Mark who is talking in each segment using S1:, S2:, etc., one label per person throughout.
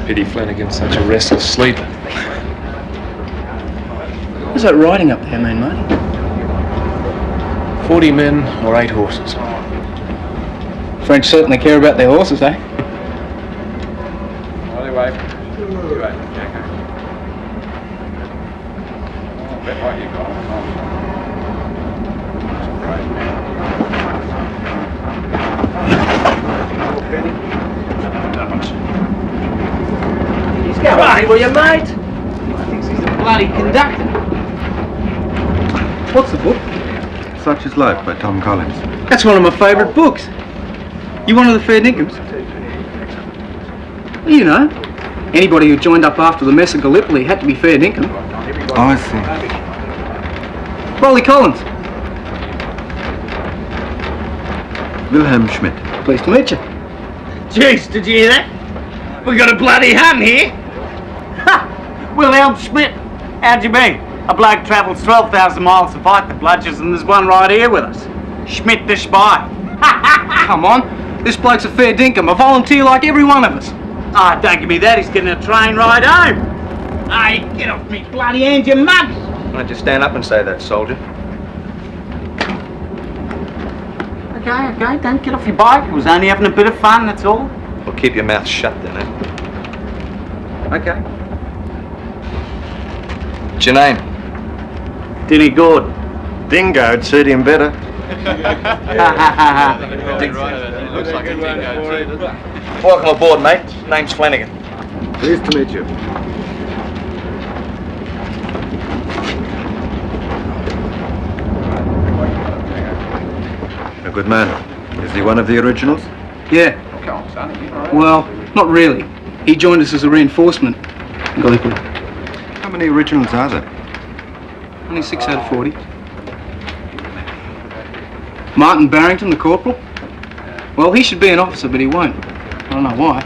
S1: Pity Flanagan's such a restless sleeper.
S2: What's that riding up there mean, mate?
S1: 40 men or 8 horses.
S2: French certainly care about their horses, eh?
S3: He's going right, will you, mate? I think he's a bloody conductor.
S2: What's the book?
S4: Such is Life by Tom Collins.
S2: That's one of my favourite books. You one of the fair dinkum? Well, you know, anybody who joined up after the mess of Gallipoli had to be fair dinkum.
S4: Oh, I see.
S2: Rolly Collins.
S4: Wilhelm Schmidt.
S2: Pleased to meet you.
S3: Jeez, did you hear that? We got a bloody Hun here. Ha! Wilhelm Schmidt. How'd you be? A bloke travels 12,000 miles to fight the bludgers, and there's one right here with us. Schmidt the spy.
S2: Come on, this bloke's a fair dinkum, a volunteer like every one of us.
S3: Ah, don't give me that, he's getting a train ride home. Hey, get off me bloody hands, you mug!
S5: Why don't you stand up and say that, soldier?
S3: Okay, don't get off your bike. It was only having a bit of fun, that's all.
S5: Well, keep your mouth shut then, eh?
S3: Okay.
S5: What's your name?
S3: Dinny Gordon.
S4: Dingo'd suit him better.
S5: Looks like a dingo too, doesn't it? Welcome aboard, mate. Name's Flanagan.
S4: Pleased to meet you. A good man. Is he one of the originals?
S2: Yeah. Well, not really. He joined us as a reinforcement in Gallipoli.
S4: How many originals are there?
S2: Only 6 out of 40. Martin Barrington, the corporal. Well, he should be an officer, but he won't. I don't know why.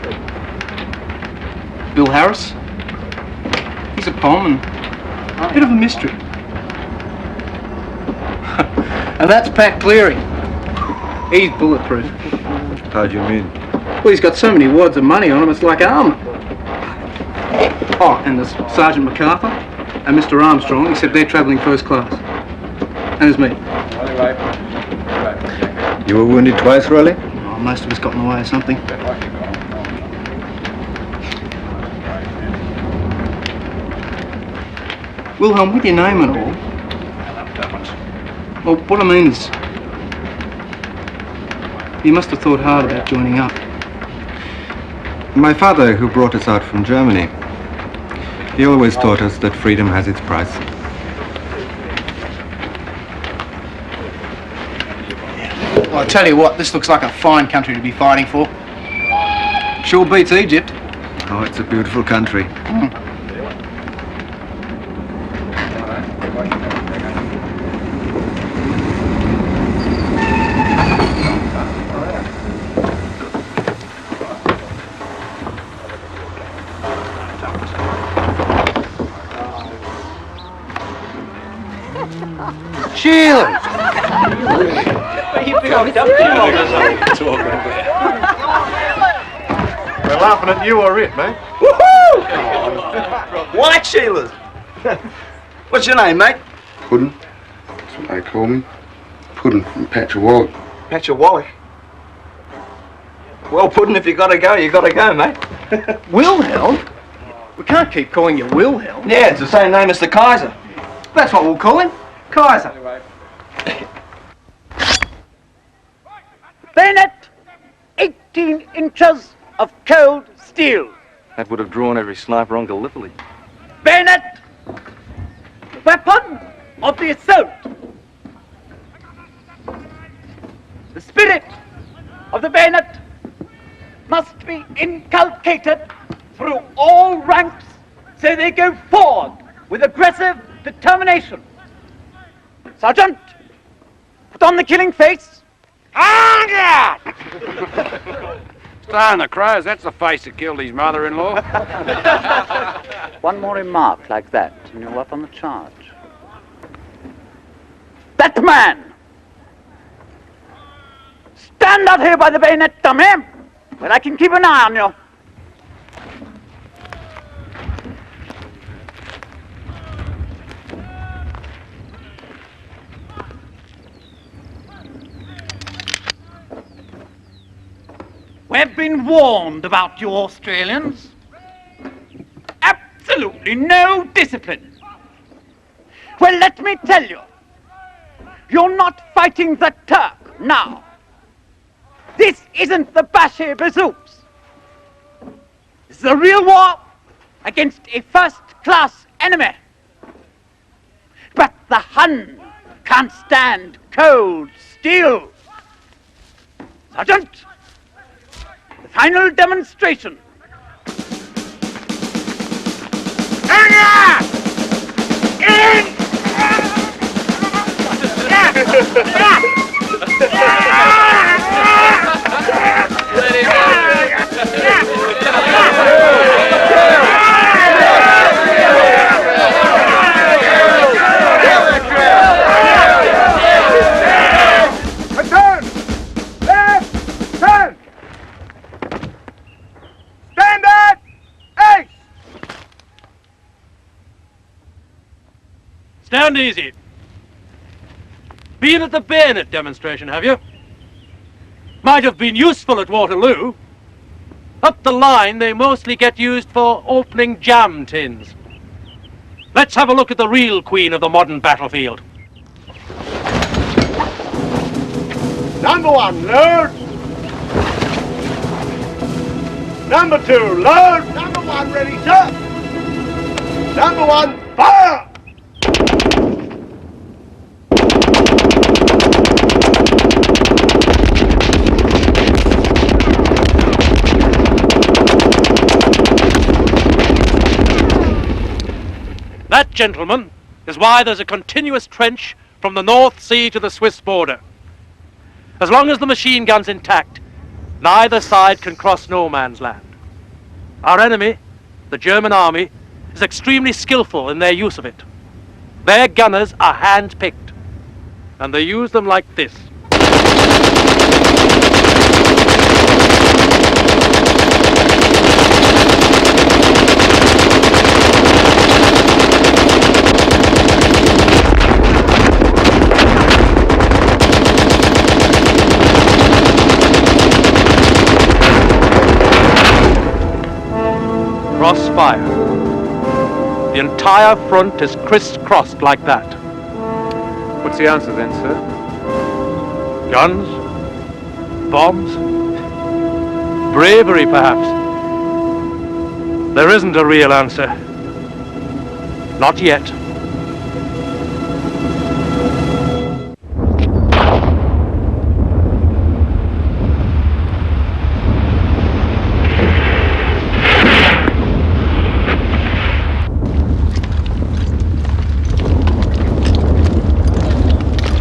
S2: Bill Harris. He's a pom and a bit of a mystery. And that's Pat Cleary. He's bulletproof.
S4: How do you mean?
S2: Well, he's got so many wads of money on him, it's like armour. Oh, and there's Sergeant MacArthur and Mr. Armstrong, except they're travelling first class. And there's me.
S4: You were wounded twice, Rolly?
S2: Oh, most of us got in the way of something. Wilhelm, with your name and all. Well, what I mean is, you must have thought hard about joining up.
S4: My father, who brought us out from Germany, he always taught us that freedom has its price.
S2: Well, I'll tell you what, this looks like a fine country to be fighting for. Sure beats Egypt.
S4: Oh, it's a beautiful country.
S2: Sheila!
S4: We're laughing at you or it, mate.
S5: Woohoo! White Sheilas. What's your name, mate?
S6: Pudden. That's what they call me. Pudden from Patch of Wallach.
S5: Patch of Wallach. Well, Pudden, if you gotta go, you gotta go, mate.
S2: Wilhelm? We can't keep calling you Wilhelm.
S5: Yeah, it's the same name as the Kaiser.
S2: That's what we'll call him. Kaiser.
S3: Bayonet! 18 inches of cold steel.
S5: That would have drawn every sniper on Gallipoli.
S3: Bayonet! Weapon of the assault. The spirit of the bayonet must be inculcated through all ranks so they go forward with aggressive determination. Sergeant, put on the killing face.
S7: Starring the crows, that's the face that killed his mother-in-law.
S3: One more remark like that, and you're up on the charge. That man! Stand out here by the bayonet, dummy, where I can keep an eye on you. We've been warned about you Australians. Absolutely no discipline. Well, let me tell you, you're not fighting the Turk now. This isn't the Bashi Bazooks. This is a real war against a first-class enemy. But the Hun can't stand cold steel. Sergeant, the final demonstration.
S8: Stand easy. Been at the bayonet demonstration, have you? Might have been useful at Waterloo. Up the line, they mostly get used for opening jam tins. Let's have a look at the real queen of the modern battlefield.
S9: Number 1, load. Number 2, load. Number 1, ready, sir. Number 1, fire.
S8: That, gentlemen, is why there's a continuous trench from the North Sea to the Swiss border. As long as the machine gun's intact, neither side can cross no man's land. Our enemy, the German army, is extremely skillful in their use of it. Their gunners are hand-picked, and they use them like this. Crossfire. The entire front is crisscrossed like that.
S1: What's the answer then, sir?
S8: Guns? Bombs? Bravery, perhaps. There isn't a real answer. Not yet.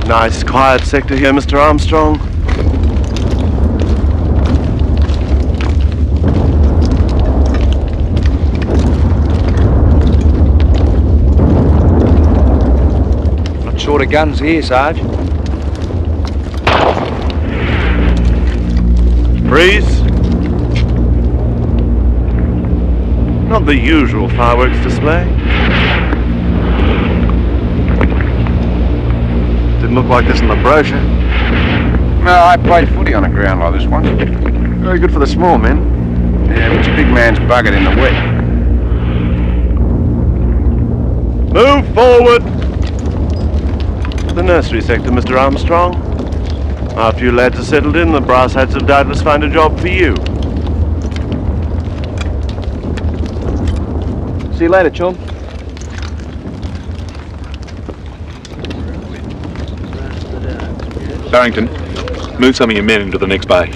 S10: Nice quiet sector here, Mr. Armstrong.
S5: Not short of guns here, Sarge.
S10: Breeze. Not the usual fireworks display. Didn't look like this in the brochure.
S5: No, I played footy on a ground like this once.
S10: Very good for the small men.
S5: Yeah, but your big man's buggered in the wet.
S10: Move forward! To the nursery sector, Mr. Armstrong. After you lads are settled in, the brass hats have doubtless found a job for you.
S1: See you later, chum.
S11: Barrington, move some of your men into the next bay.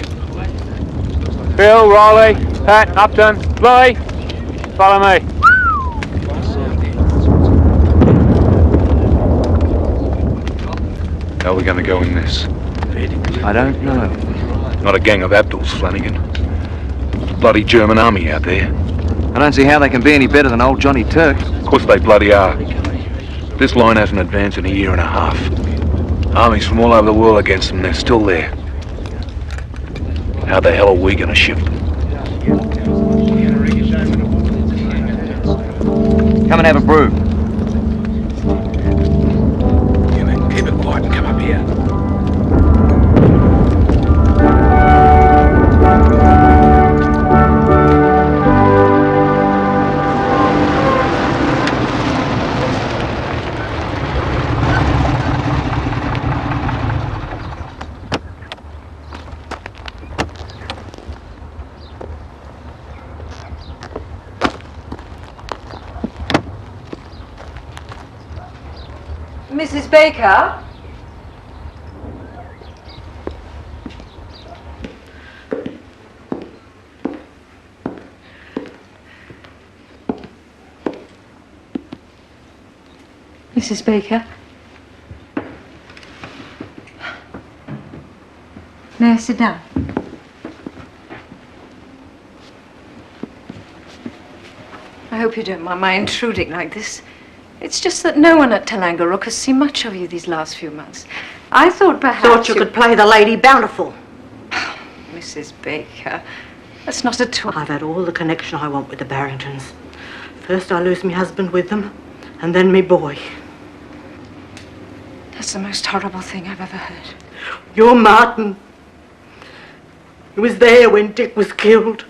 S1: Bill, Riley, Pat, Upton, Bluey, follow me.
S11: How are we going to go in this?
S1: I don't know.
S11: Not a gang of Abduls, Flanagan. Bloody German army out there.
S1: I don't see how they can be any better than old Johnny Turk.
S11: Of course they bloody are. This line hasn't advanced in a year and a half. Armies from all over the world against them, they're still there. How the hell are we going to shift them?
S1: Come and have a brew.
S11: You men, keep it quiet and come up here.
S12: Mrs. Baker? Mrs. Baker? May I sit down? I hope you don't mind my intruding like this. It's just that no one at Talangarook has seen much of you these last few months. I thought perhaps
S13: Thought you could play the Lady Bountiful.
S12: Mrs. Baker, that's not at all.
S13: I've had all the connection I want with the Barringtons. First I lose my husband with them, and then me boy.
S12: That's the most horrible thing I've ever heard.
S13: You're Martin. He was there when Dick was killed.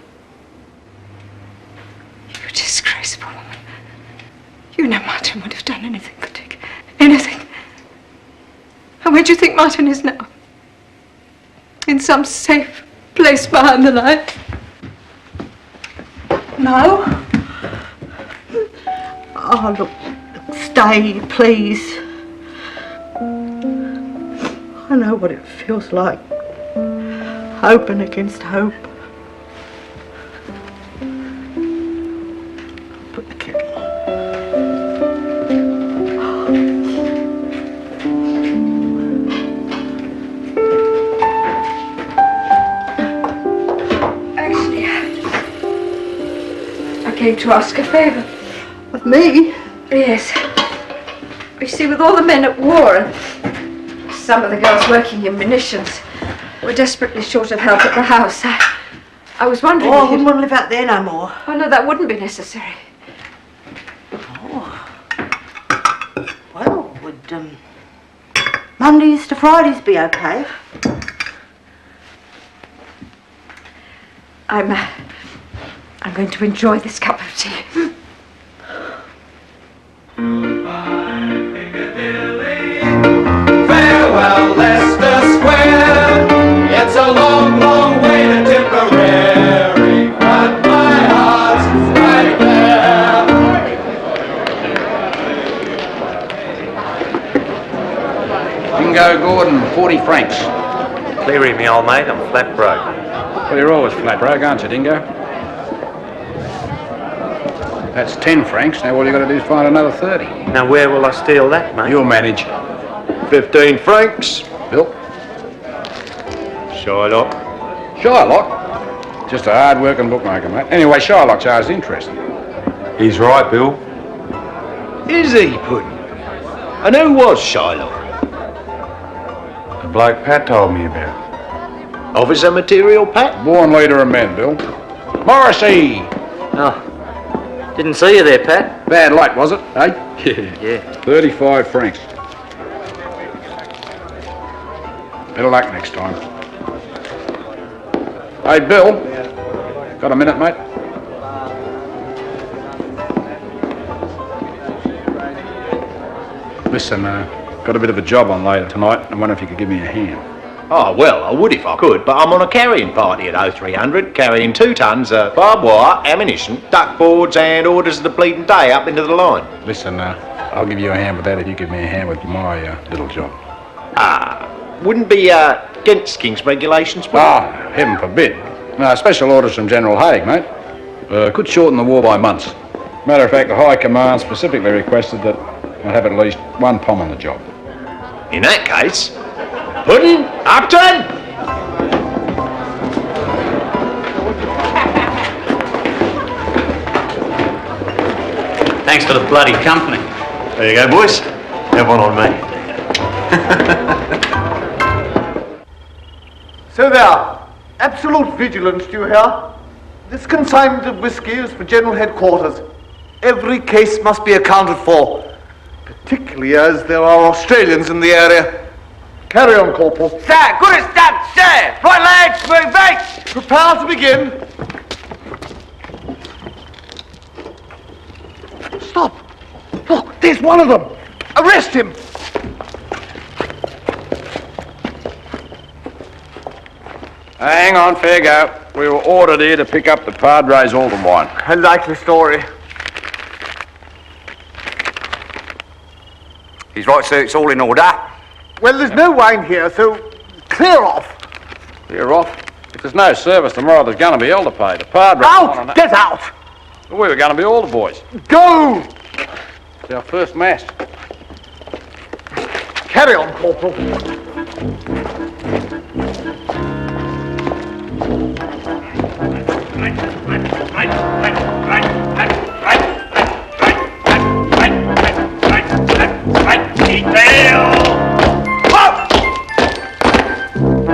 S12: You disgraceful woman. You know Martin would have done anything for Dick. Anything. And where do you think Martin is now? In some safe place behind the line?
S13: No. Oh, look, stay, please. I know what it feels like. Hoping against hope. Put the kettle
S12: Actually, I came to ask a favor.
S13: Of me?
S12: Yes. You see, with all the men at war and some of the girls working in munitions, we're desperately short of help at the house. I was wondering.
S13: Oh, I wouldn't want to live out there no more.
S12: Oh, no, that wouldn't be necessary.
S13: Oh. Well, would Mondays to Fridays be okay?
S12: I'm going to enjoy this cup of tea.
S14: Farewell, Leicester Square. It's a long, long way to Tipperary, but my heart's right there.
S7: Dingo Gordon, 40 francs.
S15: Cleary, me old mate, I'm flat broke.
S7: Well, you're always flat broke, aren't you, Dingo? That's 10 francs. Now all you got to do is find another 30.
S15: Now where will I steal that, mate?
S7: You'll manage.
S5: 15 francs.
S7: Bill?
S5: Shylock.
S7: Shylock? Just a hard-working bookmaker, mate. Anyway, Shylock charges interest.
S5: He's right, Bill. Is he, Pudden? And who was Shylock?
S7: The bloke Pat told me about.
S5: Officer material, Pat?
S7: Born leader of men, Bill. Morrissey!
S15: Oh, didn't see you there, Pat.
S7: Bad luck, was it, eh?
S15: Yeah.
S7: 35 francs. Better luck next time. Hey, Bill. Got a minute, mate? Listen, got a bit of a job on later tonight. I wonder if you could give me a hand.
S5: Oh, well, I would if I could, but I'm on a carrying party at 0300, carrying 2 tons of barbed wire, ammunition, duck boards, and orders of the bleeding day up into the line.
S7: Listen, I'll give you a hand with that if you give me a hand with my little job.
S5: Wouldn't be against King's regulations, would
S7: Ah, heaven forbid. No, special orders from General Haig, mate. Could shorten the war by months. Matter of fact, the High Command specifically requested that I have at least 1 POM on the job.
S5: In that case, Pudden, Upton!
S15: Thanks for the bloody company.
S5: There you go, boys. Have one on me.
S9: So there, absolute vigilance, do you hear? This consignment of whiskey is for General Headquarters. Every case must be accounted for, particularly as there are Australians in the area. Carry on, Corporal.
S3: Sir, good as done, sir! Right legs, move right!
S9: Prepare to begin. Stop! Look, there's one of them! Arrest him!
S7: Hang on, fair go. We were ordered here to pick up the Padres Alton wine.
S9: A likely story.
S16: He's right, sir. It's all in order.
S9: Well, there's no wine here, so clear off.
S7: Clear off? If there's no service tomorrow, there's going to be hell to pay. The padre...
S9: Out! Get out!
S7: Well, we were going to be all the boys.
S9: Go!
S7: It's our first mass.
S9: Carry on, Corporal.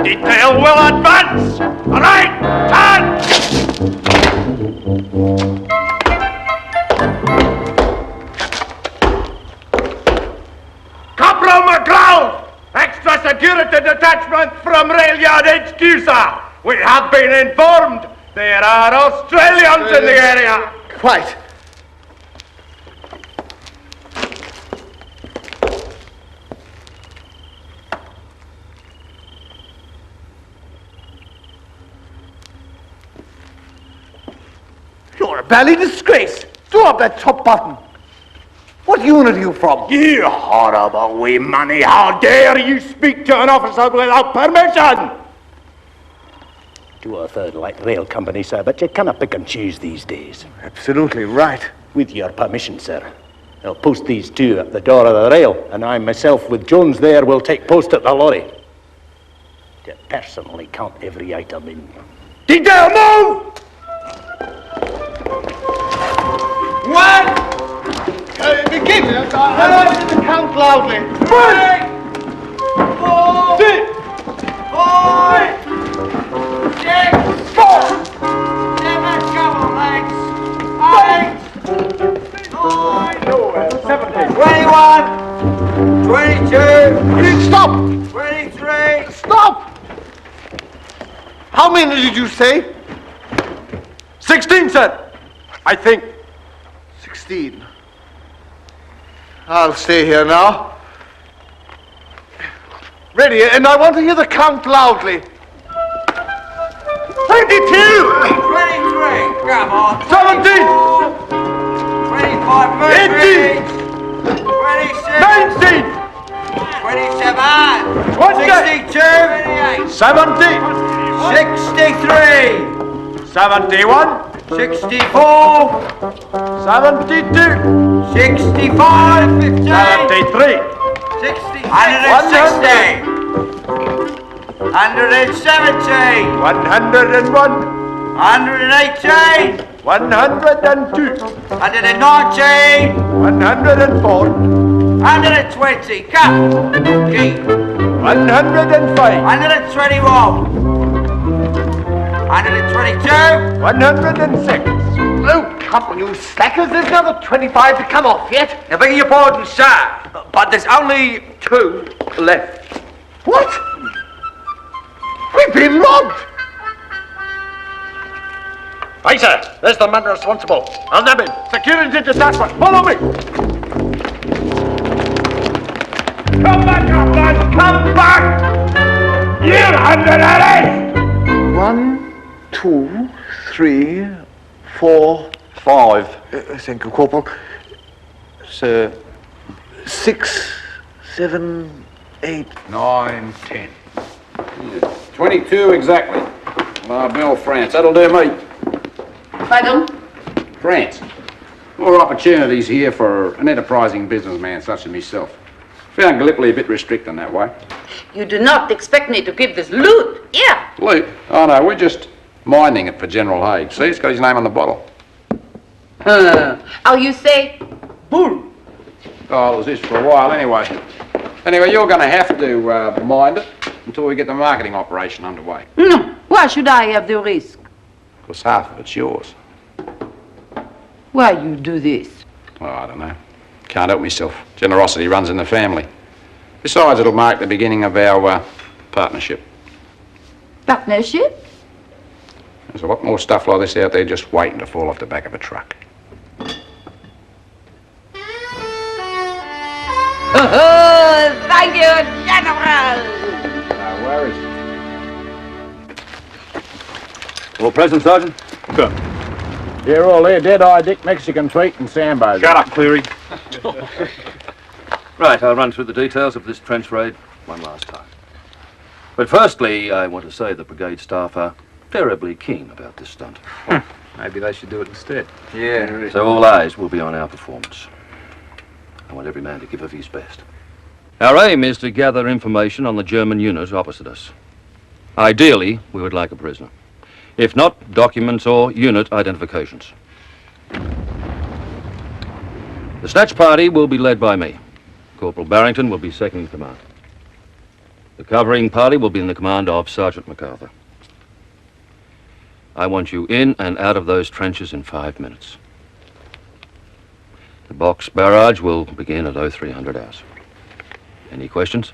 S14: Detail will advance! Right, turn! Corporal McLeod! Extra security detachment from rail yard HQ, sir! We have been informed there are Australians in the area!
S9: Quite. You're a bally disgrace. Throw up that top button. What unit are you from?
S14: You horrible wee money! How dare you speak to an officer without permission?
S5: To a third light rail company, sir, but you cannot pick and choose these days.
S9: Absolutely right.
S5: With your permission, sir, I'll post these two at the door of the rail, and I myself, with Jones there, will take post at the lorry to personally count every item in.
S14: Detail, move! One!
S9: Begin! Count loudly.
S14: 3, 4, 6, 5, 6, 4, 7, come on, legs, 8, 9, 17, 21, 22,
S9: Stop!
S14: 23.
S9: Stop! How many did you say?
S14: 16, sir. I think.
S9: 16. I'll stay here now. Ready, and I want to hear the count loudly. 22!
S14: 23, come on. 17! 25,
S9: 18!
S14: 26,
S9: 19!
S14: 27, 62,
S9: 70!
S14: 63,
S9: 71!
S14: 64,
S9: 72!
S14: 65, 15,
S9: 73!
S14: 60, 160, 170,
S9: 101!
S14: 118,
S9: 102!
S14: 119,
S9: 104!
S14: 120, come, Keith,
S9: 105!
S14: 121, 122,
S9: 106! Oh, come on, you slackers, there's another 25 to come off yet.
S16: I beg your pardon, sir, but there's only 2 left.
S9: What? We've been robbed!
S14: Hey, sir, there's the man responsible. I'll nab him. Security detachment, follow me. Come back, Upton, come back! You're under arrest!
S9: 1, 2, 3, 4,
S16: 5.
S9: Thank you, Corporal.
S16: Sir.
S9: 6, 7, 8.
S7: 9, 10. 22 exactly. La Belle, France. That'll do me.
S12: Pardon?
S7: France. More opportunities here for an enterprising businessman such as myself. Found Gallipoli a bit restricting that way.
S12: You do not expect me to keep this loot here?
S7: Loot? Oh no, we're just minding it for General Haig. See, it's got his name on the bottle.
S12: How you say? Bull.
S7: Oh, it was this for a while anyway. Anyway, you're going to have to mind it until we get the marketing operation underway.
S12: No, why should I have the risk?
S7: Because half of it's yours.
S12: Why you do this?
S7: Oh, I don't know. Can't help myself. Generosity runs in the family. Besides, it'll mark the beginning of our partnership.
S12: Partnership?
S7: There's a lot more stuff like this out there just waiting to fall off the back of a truck.
S12: Oh, thank you, General!
S7: No worries.
S11: All present, Sergeant?
S7: Good. You're all there, Dead-Eye Dick, Mexican Pete, and Sambo.
S11: Shut up, Cleary. Right, I'll run through the details of this trench raid one last time. But firstly, I want to say the brigade staff are terribly keen about this stunt.
S7: Maybe they should do it instead.
S11: Yeah. So all eyes will be on our performance. I want every man to give of his best. Our aim is to gather information on the German unit opposite us. Ideally, we would like a prisoner. If not, documents or unit identifications. The snatch party will be led by me. Corporal Barrington will be second in command. The covering party will be in the command of Sergeant MacArthur. I want you in and out of those trenches in 5 minutes. The box barrage will begin at 0300 hours. Any questions?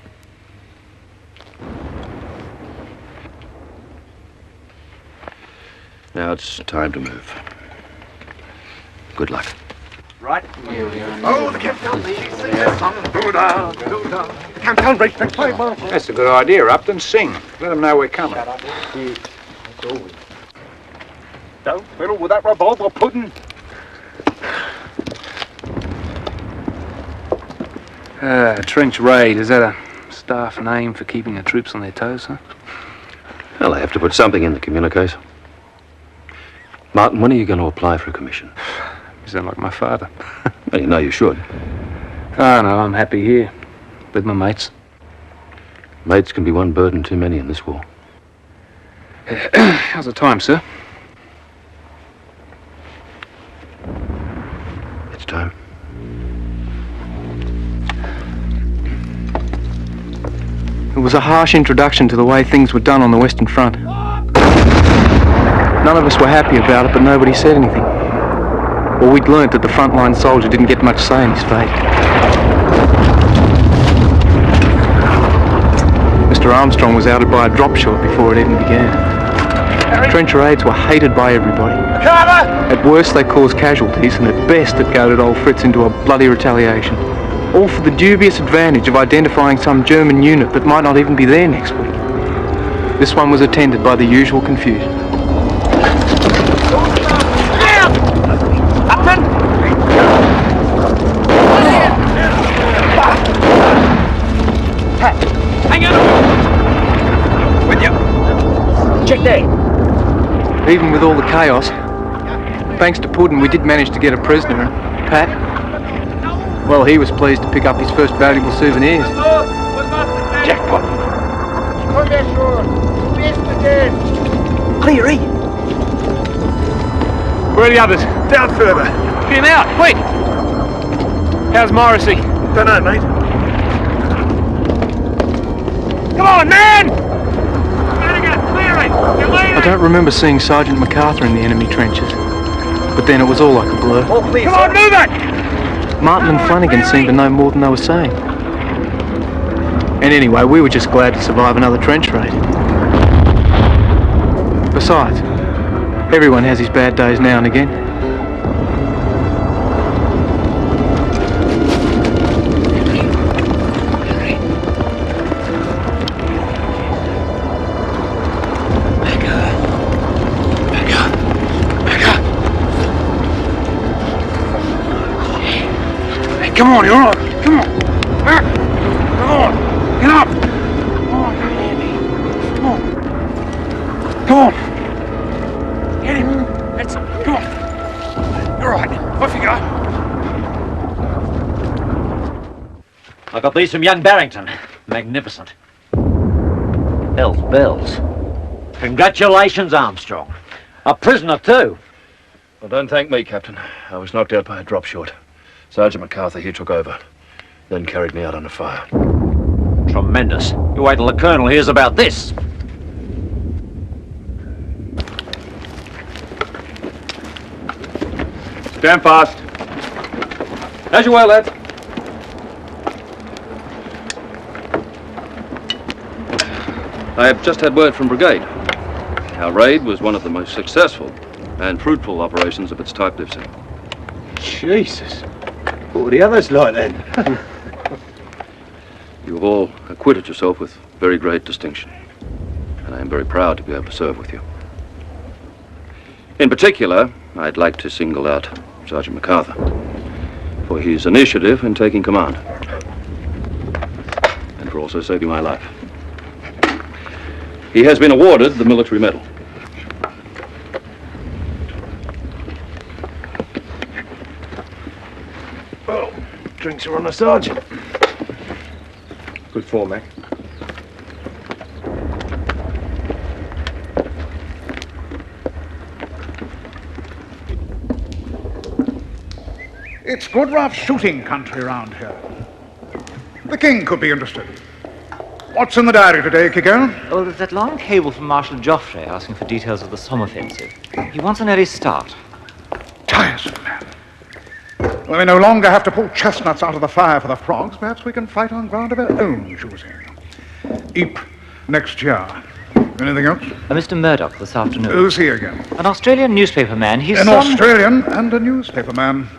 S11: Now it's time to move. Good luck.
S9: Right. Oh, the countdown, ladies. Sing that song. Doo-dah, doo-dah. The countdown breaks next time.
S7: That's a good idea, Upton. Sing. Let them know we're coming.
S9: Don't fiddle with that revolver, Pudden.
S7: Trench raid. Is that a staff name for keeping the troops on their toes, huh?
S11: Well, I have to put something in the communiques. Martin, when are you going to apply for a commission?
S7: You sound like my father.
S11: Well, you know you should.
S7: Oh, no, I'm happy here. With my mates.
S11: Mates can be one burden too many in this war.
S7: How's the time, sir?
S11: It's time.
S2: It was a harsh introduction to the way things were done on the Western Front. None of us were happy about it, but nobody said anything. Well, we'd learnt that the frontline soldier didn't get much say in his fate. Mr. Armstrong was outed by a drop shot before it even began. Trench raids were hated by everybody. At worst, they caused casualties, and at best, it goaded old Fritz into a bloody retaliation. All for the dubious advantage of identifying some German unit that might not even be there next week. This one was attended by the usual confusion.
S9: Upton! Pat, hang on! With you! Check there!
S2: Even with all the chaos, thanks to Pudden, we did manage to get a prisoner, and Pat, well, he was pleased to pick up his first valuable souvenirs.
S9: Jackpot!
S3: Cleary!
S9: Where are the others? Down further.
S8: Get him out, quick!
S9: How's Morrissey? Dunno, mate. Come on, man!
S2: I don't remember seeing Sergeant MacArthur in the enemy trenches, but then it was all like a blur.
S9: Come on, move it!
S2: Martin and Flanagan seemed to know more than they were saying. And anyway, we were just glad to survive another trench raid. Besides, everyone has his bad days now and again.
S9: Come on, you're all right. Come on. Come on. Get up. Come on, Andy. Come on. Come on. Get him. That's it. Come on. You're right. Off you go.
S15: I got these from young Barrington. Magnificent. Bells. Congratulations, Armstrong. A prisoner, too.
S11: Well, don't thank me, Captain. I was knocked out by a drop shot. Sergeant MacArthur here took over, then carried me out under fire.
S15: Tremendous. You wait till the Colonel hears about this.
S9: Stand fast.
S11: As you will, lads. I have just had word from Brigade. Our raid was one of the most successful and fruitful operations of its type they've seen.
S9: Jesus. What were the others like then?
S11: You have all acquitted yourself with very great distinction, and I am very proud to be able to serve with you. In particular, I'd like to single out Sergeant MacArthur for his initiative in taking command. for also saving my life. He has been awarded the military medal.
S10: Well, drinks are on the sergeant.
S17: Good form, Mac.
S18: It's good rough shooting country around here. The King could be interested. What's in the diary today, Kigel?
S15: Oh, there's that long cable from Marshal Joffre asking for details of the Somme offensive. He wants an early start.
S18: Tiresome man. When we no longer have to pull chestnuts out of the fire for the frogs, perhaps we can fight on ground of our own choosing. Ypres next year. Anything else?
S15: Mr. Murdoch this afternoon.
S18: Who's he again?
S15: An Australian newspaper man. He's
S18: An Australian and a newspaper man.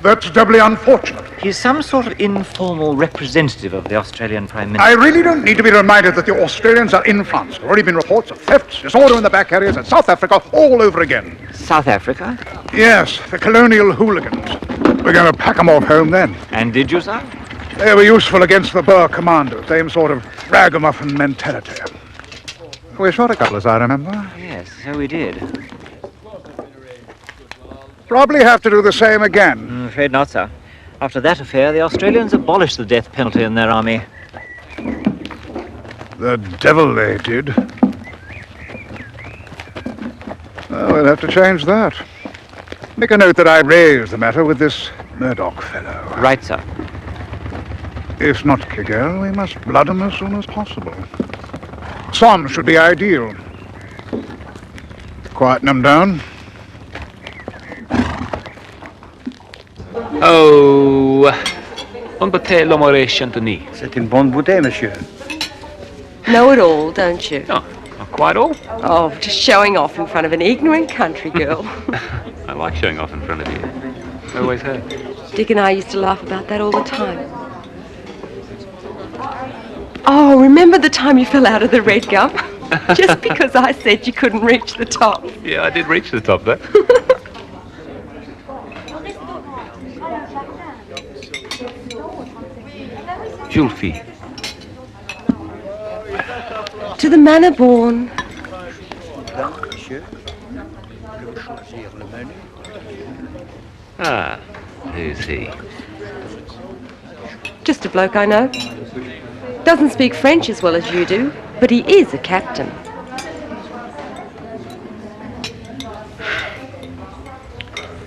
S18: That's doubly unfortunate.
S15: He's some sort of informal representative of the Australian Prime Minister.
S18: I really don't need to be reminded that the Australians are in France. There have already been reports of thefts, disorder in the back areas, and South Africa all over again.
S15: South Africa?
S18: Yes, the colonial hooligans. We're going to pack them off home then.
S15: And did you, sir?
S18: They were useful against the Boer commandos. Same sort of ragamuffin mentality. We shot a couple, as I remember.
S15: Yes, so we did.
S18: Probably have to do the same again.
S15: I'm afraid not, sir. After that affair, the Australians abolished the death penalty in their army.
S18: The devil they did. Well, we'll have to change that. Make a note that I raised the matter with this Murdoch fellow.
S15: Right, sir.
S18: If not Kigel, we must blood him as soon as possible. Somme should be ideal. Quieten them down.
S19: Oh, on peut l'homme Chantony.
S17: C'est une bonne bouteille, monsieur.
S20: Know it all, don't you?
S19: Oh, not quite all.
S20: Oh, just showing off in front of an ignorant country girl.
S19: I like showing off in front of you. I always have.
S20: Dick and I used to laugh about that all the time. Oh, remember the time you fell out of the red gum? Just because I said you couldn't reach the top.
S19: Yeah, I did reach the top there. Julfie.
S20: To the manor born.
S19: Ah, who's he?
S20: Just a bloke I know. Doesn't speak French as well as you do, but he is a captain.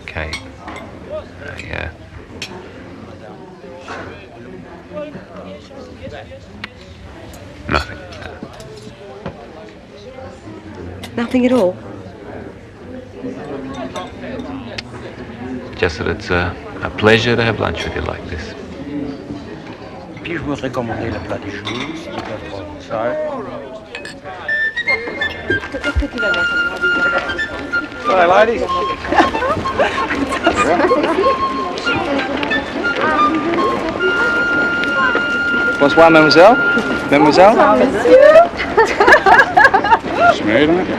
S19: Okay. Yeah. Nothing.
S20: Nothing at all.
S19: Just that it's a pleasure to have lunch with you like this.
S17: Puis-je vous recommander le plat des choses qui peuvent prendre ça?
S1: Hi, ladies. Bonsoir, mademoiselle. Mademoiselle?
S7: Smooth, aren't you?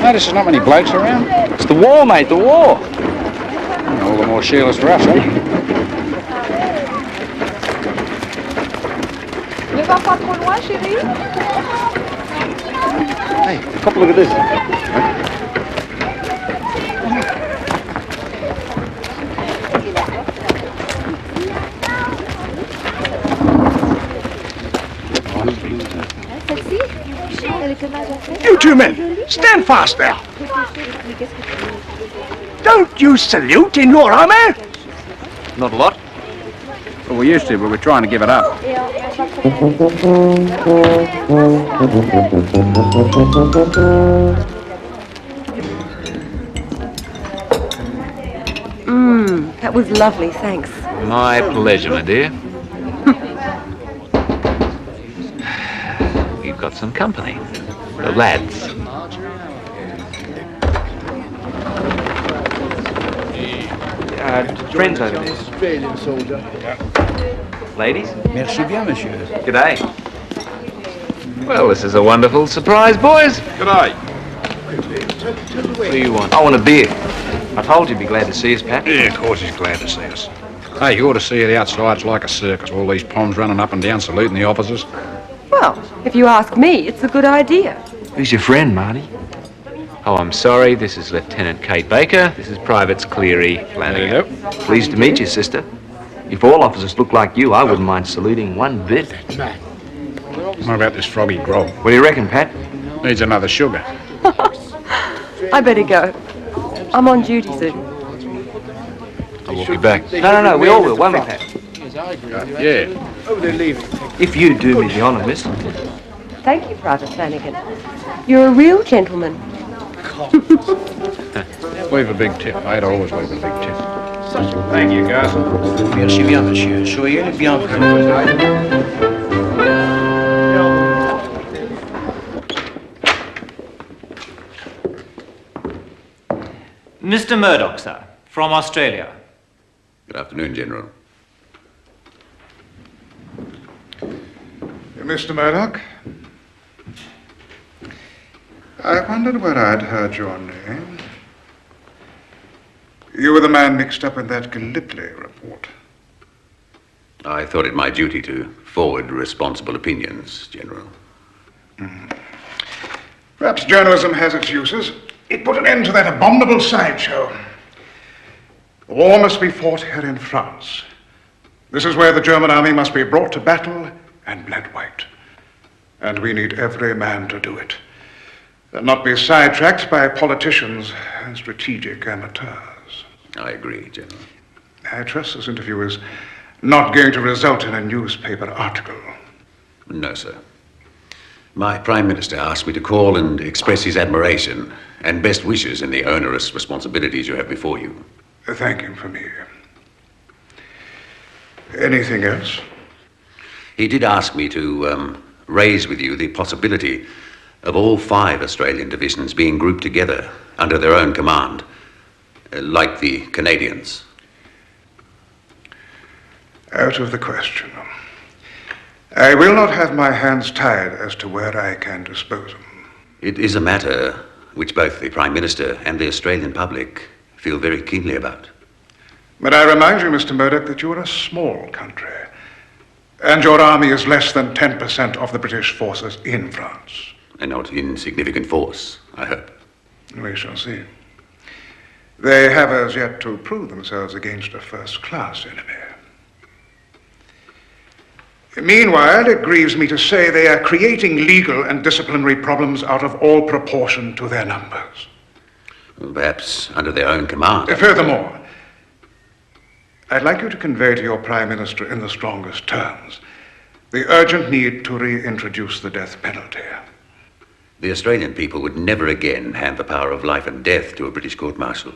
S7: Notice there's not many blokes around.
S1: It's the war, mate, the war.
S7: All the more sheerless for us, eh?
S12: Ne va pas trop loin, chérie.
S1: Hey, a couple, look at this.
S18: You two men, stand fast there. Don't you salute in your army?
S7: Not a lot. Well, we used to, but we're trying to give it up.
S20: That was lovely, thanks.
S19: My pleasure, my dear. You've got some company. The lads.
S1: Friends over there.
S17: Australian soldier.
S1: Ladies?
S17: Merci bien, monsieur.
S1: G'day.
S19: Well, this is a wonderful surprise, boys.
S7: G'day.
S19: What do you want?
S1: I want a beer. I told you you'd be glad to see us, Pat.
S7: Yeah, of course he's glad to see us. Hey, you ought to see the outside's like a circus. All these poms running up and down saluting the officers.
S20: Well, if you ask me, it's a good idea.
S1: Who's your friend, Marty?
S19: Oh, I'm sorry. This is Lieutenant Kate Baker. This is Privates Cleary, Flanagan.
S1: Pleased to meet you, sister. If all officers look like you, I wouldn't mind saluting one bit.
S7: What about this froggy grog?
S1: What do you reckon, Pat?
S7: Needs another sugar.
S20: I better go. I'm on duty soon.
S1: I will be back. No, we all will, won't we, Pat?
S7: Yeah.
S1: If you do me the honour, miss.
S20: Thank you, Private Flanagan. You're a real gentleman.
S7: Leave a big tip. I'd always leave a big tip. Thank you, Garson.
S17: Merci bien, monsieur. Soyez le bienvenu.
S15: Mr. Murdoch, sir, from Australia.
S21: Good afternoon, General.
S18: Mr. Murdoch, I wondered where I'd heard your name. You were the man mixed up in that Gallipoli report.
S21: I thought it my duty to forward responsible opinions, General.
S18: Perhaps journalism has its uses. It put an end to that abominable sideshow. The war must be fought here in France. This is where the German army must be brought to battle and bled white. And we need every man to do it. And not be sidetracked by politicians and strategic amateurs.
S21: I agree, General.
S18: I trust this interview is not going to result in a newspaper article.
S21: No, sir. My Prime Minister asked me to call and express his admiration and best wishes in the onerous responsibilities you have before you.
S18: Thank him for me. Anything else?
S21: He did ask me to raise with you the possibility of all 5 Australian divisions being grouped together under their own command, like the Canadians.
S18: Out of the question. I will not have my hands tied as to where I can dispose them.
S21: It is a matter which both the Prime Minister and the Australian public feel very keenly about.
S18: But I remind you, Mr. Murdoch, that you are a small country, and your army is less than 10% of the British forces in France.
S21: A not insignificant force, I hope.
S18: We shall see. They have as yet to prove themselves against a first-class enemy. Meanwhile, it grieves me to say they are creating legal and disciplinary problems out of all proportion to their numbers.
S21: Well, perhaps under their own command.
S18: Furthermore, I'd like you to convey to your Prime Minister in the strongest terms the urgent need to reintroduce the death penalty.
S21: The Australian people would never again hand the power of life and death to a British court-martial.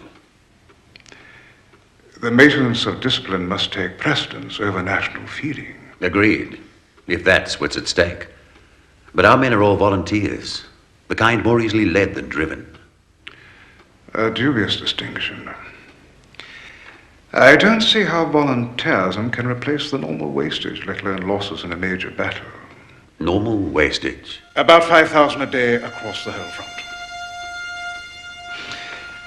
S18: The maintenance of discipline must take precedence over national feeling.
S21: Agreed, if that's what's at stake. But our men are all volunteers, the kind more easily led than driven.
S18: A dubious distinction. I don't see how volunteerism can replace the normal wastage, let alone losses in a major battle.
S21: Normal wastage?
S18: About 5,000 a day across the whole front.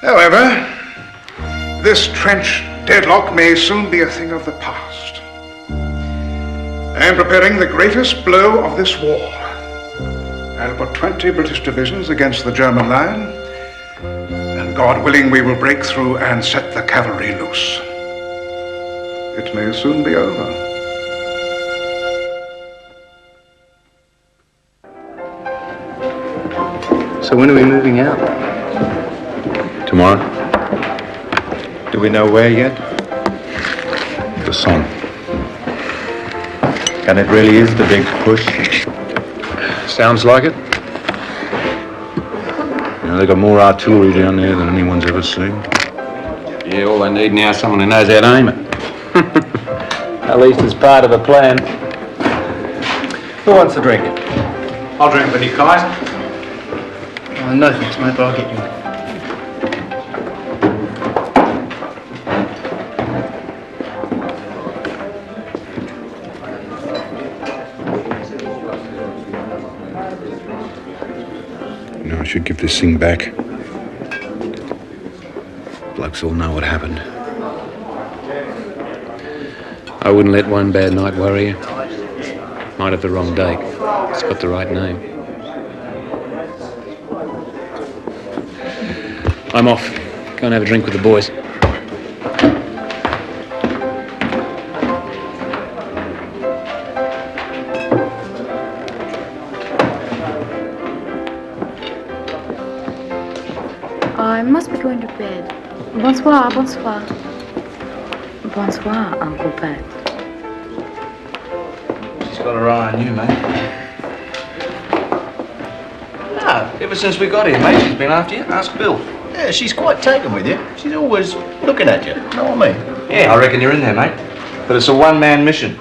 S18: However, this trench deadlock may soon be a thing of the past. I am preparing the greatest blow of this war. I'll put 20 British divisions against the German line, and God willing, we will break through and set the cavalry loose. It may soon be over.
S4: So when are we moving out?
S7: Tomorrow.
S4: Do we know where yet?
S7: The Somme.
S4: And it really is the big push?
S7: Sounds like it. You know, they've got more artillery down there than anyone's ever seen.
S21: Yeah, all they need now is someone who knows how to aim it.
S19: At least it's part of the plan.
S4: Who wants a drink?
S2: I'll drink with you, Kaiser.
S17: Oh, no thanks, mate, but I'll get you.
S7: I should give this thing back. Blokes all know what happened.
S19: I wouldn't let one bad night worry you. Might have the wrong date. It's got the right name. I'm off. Go and have a drink with the boys.
S6: I must be going to bed. Bonsoir, bonsoir. Bonsoir, Uncle Pat.
S1: She's got her eye on you, mate. No, ever since we got here, mate, she's been after you. Ask Bill.
S5: Yeah, she's quite taken with you. She's always looking at you. Know what I mean?
S1: Yeah, I reckon you're in there, mate. But it's a one-man mission.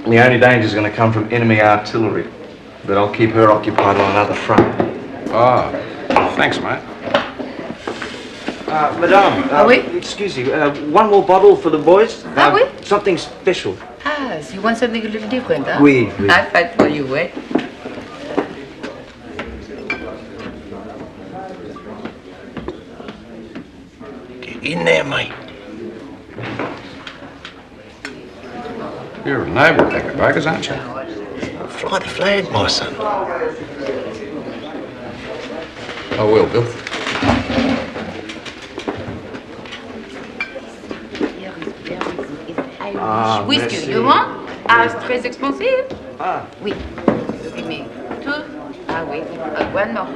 S1: The only danger's going to come from enemy artillery. But I'll keep her occupied on another front.
S7: Ah, thanks, mate.
S1: Madame.
S6: Oui?
S1: Excuse me, one more bottle for the boys?
S6: Oui?
S1: Something special.
S6: Ah, so you want something a little different, huh?
S1: Oui, oui.
S6: I'll fight for you, eh?
S5: Get in there, mate.
S7: You're a naval packer, Bakers, aren't you?
S5: Fly the flag, my son.
S7: I will, Bill.
S6: Whiskey,
S1: merci.
S6: you want? Ah, c'est très expensive.
S1: Ah.
S6: Oui. Oui, mais two. Ah oui. One more.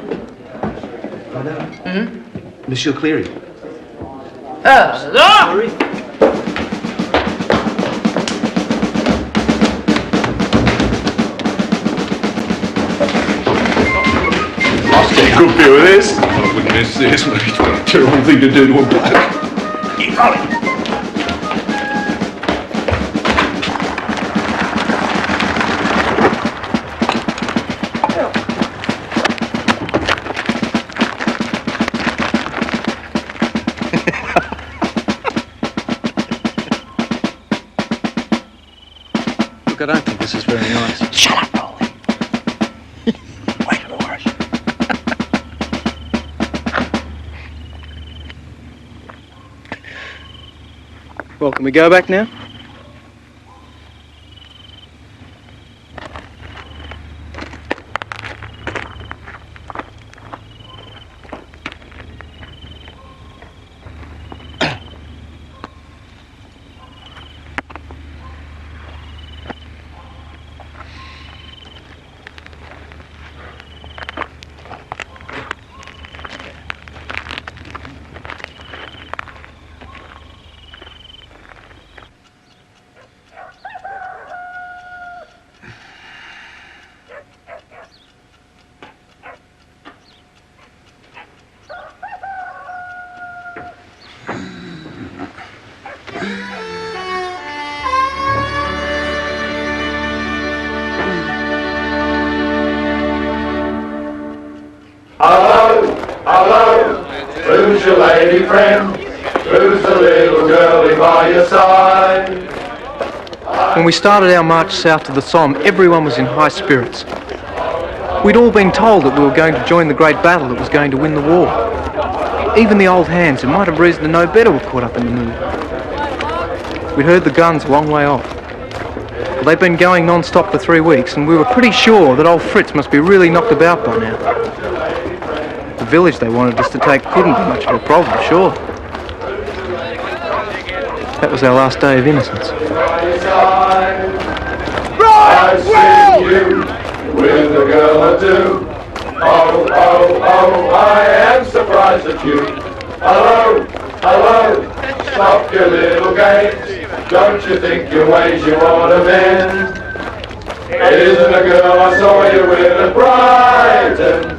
S1: Madame. Monsieur Cleary.
S6: Sorry.
S7: I'll take a good view of this. I wouldn't miss this, mate. It's got a terrible thing to do to a bloke. Keep rolling.
S1: Look, I don't think this is very nice.
S5: Shut up, Rolly. Wait for the worst.
S2: Well, can we go back now?
S14: Who's your lady friend? Who's the little girlie by your side?
S2: When we started our march south to the Somme, everyone was in high spirits. We'd all been told that we were going to join the great battle that was going to win the war. Even the old hands, who might have reason to know better, were caught up in the mood. We'd heard the guns a long way off. Well, they'd been going non-stop for 3 weeks, and we were pretty sure that old Fritz must be really knocked about by now. The village they wanted us to take couldn't be much of a problem, sure. That was our last day of innocence.
S14: I've seen you with a girl or two. Oh, oh, oh, I am surprised at you. Hello, hello, stop your little games. Don't you think your ways you ought to mend? Isn't a girl I saw you with at Brighton?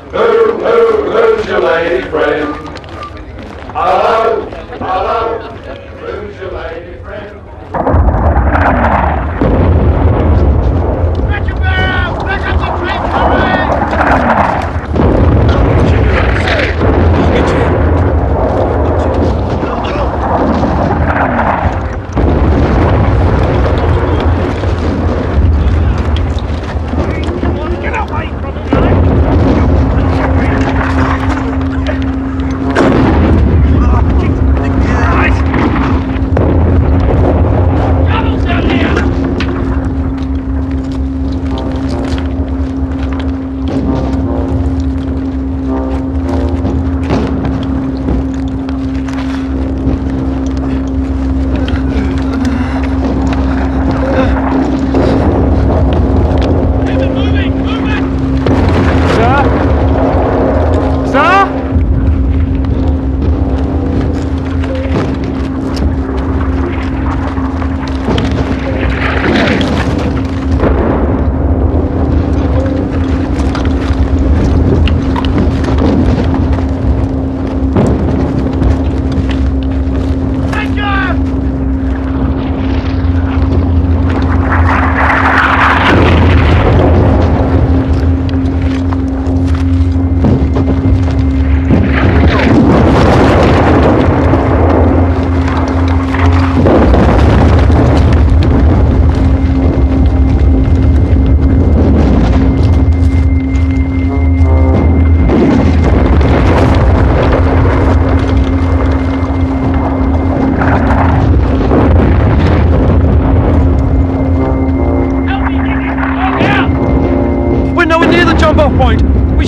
S14: Who's your lady friend? Hello, hello, who's your lady friend?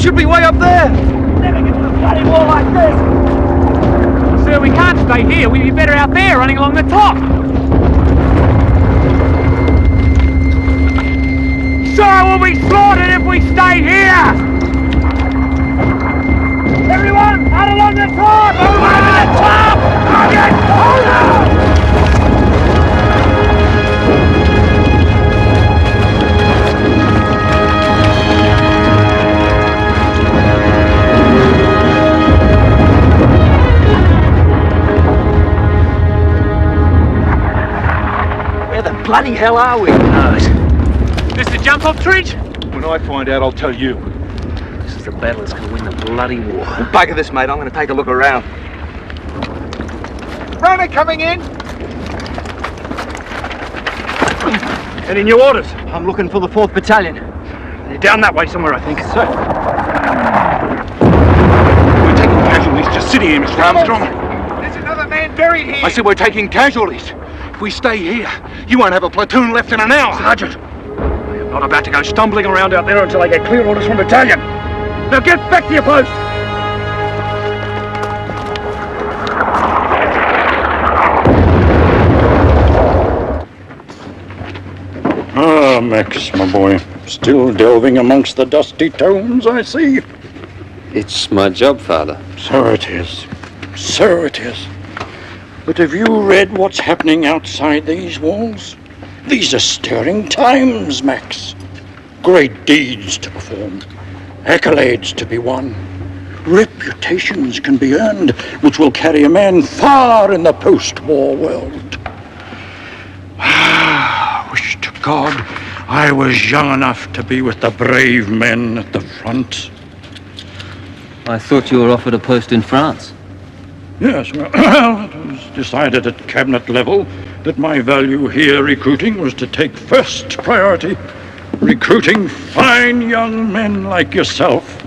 S3: should be way up there. Never get to the bloody wall like this.
S8: Sir, we can't stay here. We'd be better out there running along the top. Sir, we'll be slaughtered if we stay here. Everyone, out along the top! Over the top!
S3: Where the bloody hell are we?
S8: This the jump-off treat?
S3: When I find out, I'll tell you.
S8: This is the battle that's going to win the bloody war.
S3: Well, bugger this, mate. I'm going to take a look around.
S18: Runner coming in.
S3: Any new orders? I'm looking for the 4th Battalion. They're down that way somewhere, I think. Sir.
S18: We're taking casualties. Just sit here, Mr. Armstrong.
S3: There's another man buried here.
S18: I said we're taking casualties. If we stay here, you won't have a platoon left in an hour.
S3: Sergeant, I am not about to go stumbling around out there until I get clear orders from battalion. Now get back to your post.
S13: Ah, Max, my boy. Still delving amongst the dusty tomes, I see.
S11: It's my job, Father.
S13: So it is. So it is. But have you read what's happening outside these walls? These are stirring times, Max. Great deeds to perform. Accolades to be won. Reputations can be earned, which will carry a man far in the post-war world. Wish to God I was young enough to be with the brave men at the front.
S11: I thought you were offered a post in France.
S13: Yes, well, it was decided at cabinet level that my value here recruiting was to take first priority, recruiting fine young men like yourself.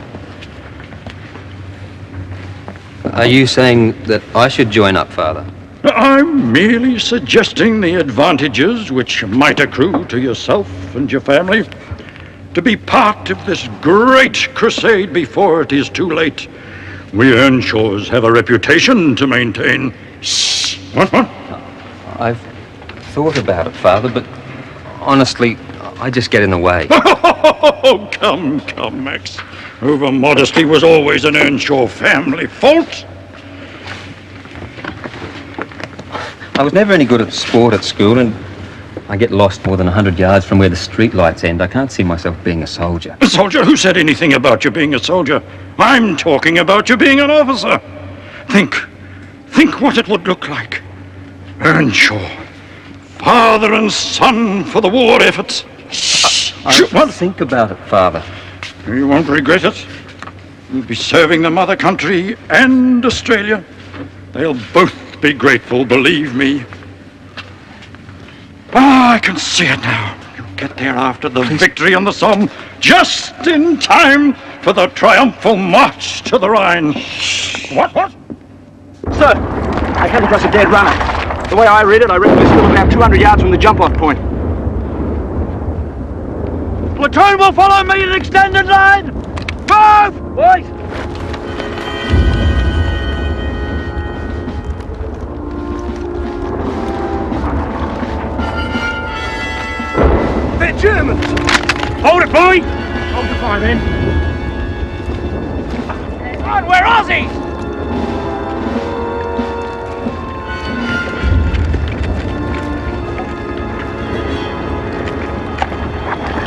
S11: Are you saying that I should join up, Father?
S13: I'm merely suggesting the advantages which might accrue to yourself and your family to be part of this great crusade before it is too late. We Earnshaws have a reputation to maintain. Shh! What?
S11: I've thought about it, Father, but honestly, I just get in the way.
S13: Oh, come, Max. Over-modesty was always an Earnshaw family fault.
S11: I was never any good at sport at school, and I get lost more than 100 yards from where the street lights end. I can't see myself being a soldier.
S13: A soldier? Who said anything about you being a soldier? I'm talking about you being an officer. Think what it would look like. Earnshaw, father and son for the war effort.
S11: I'll think about it, Father.
S13: You won't regret it. You'll be serving the mother country and Australia. They'll both be grateful, believe me. I can see it now. You get there after the victory on the Somme, just in time for the triumphal march to the Rhine. What?
S3: Sir, I came across a dead runner. The way I read it, I reckon we're still about 200 yards from the jump-off point. Platoon will follow me in extended line! Move! Boys! They're Germans! Hold it, Bluey! Hold the fire, then. Run, we're Aussies!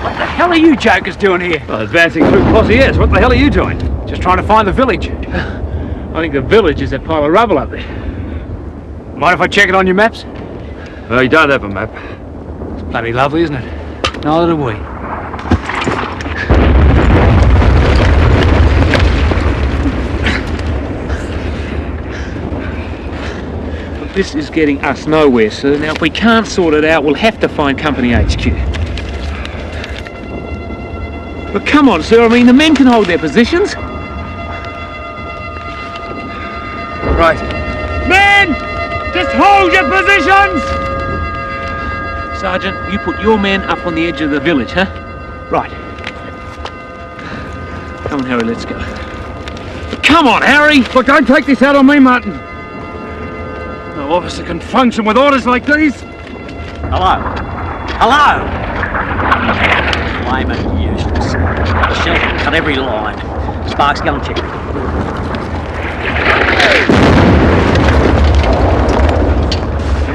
S3: What the hell are you jokers doing here?
S8: Well, advancing through Pozières. What the hell are you doing? Just trying to find the village. I think the village is that pile of rubble up there.
S3: Mind if I check it on your maps?
S8: Well, you don't have a map. It's bloody lovely, isn't it? Neither do we. But this is getting us nowhere, sir. Now, if we can't sort it out, we'll have to find Company HQ. But come on, sir. I mean, the men can hold their positions. Right. Men! Just hold your positions! Sergeant, you put your men up on the edge of the village, huh?
S3: Right.
S19: Come on, Harry, let's go. Come on, Harry!
S13: Look, don't take this out on me, Martin.
S19: No officer can function with orders like these.
S15: Hello? Hello? Flaming useless. The shell can cut every line. Sparks, go and check it.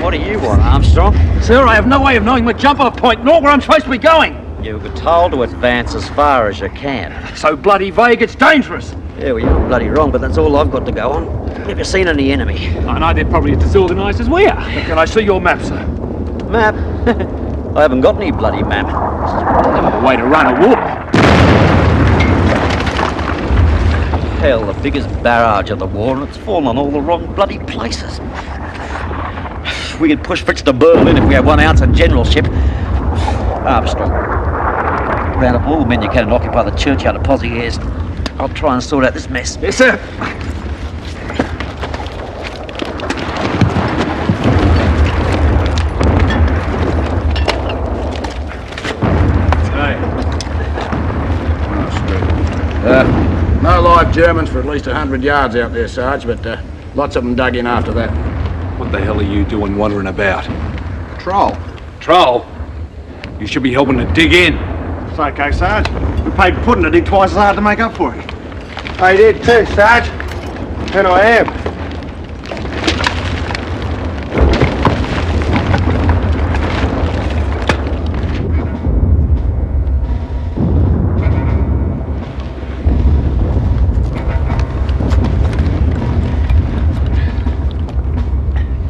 S15: What do you want, Armstrong?
S19: Sir, I have no way of knowing my jump-off point, nor where I'm supposed to be going.
S15: You were told to advance as far as you can.
S19: So bloody vague, it's dangerous.
S15: Yeah, well, you're bloody wrong, but that's all I've got to go on. Have you seen any enemy?
S19: I know they're probably as disorganised as we are. But can I see your map, sir?
S15: Map? I haven't got any bloody map.
S19: No way to run a war.
S15: Hell, the biggest barrage of the war, and it's fallen on all the wrong bloody places. We could push Fritz to Berlin if we had 1 ounce of generalship. Armstrong, round up all the men you can and occupy the churchyard of Pozières. I'll try and sort out this mess.
S19: Yes, sir.
S7: No live Germans for at least 100 yards out there, Sarge, but lots of them dug in after that.
S19: What the hell are you doing wandering about?
S7: Troll.
S19: Troll? You should be helping to dig in.
S9: It's okay, Sarge. We paid Pudden to dig twice as hard to make up for it. I did too, Sarge. And I am.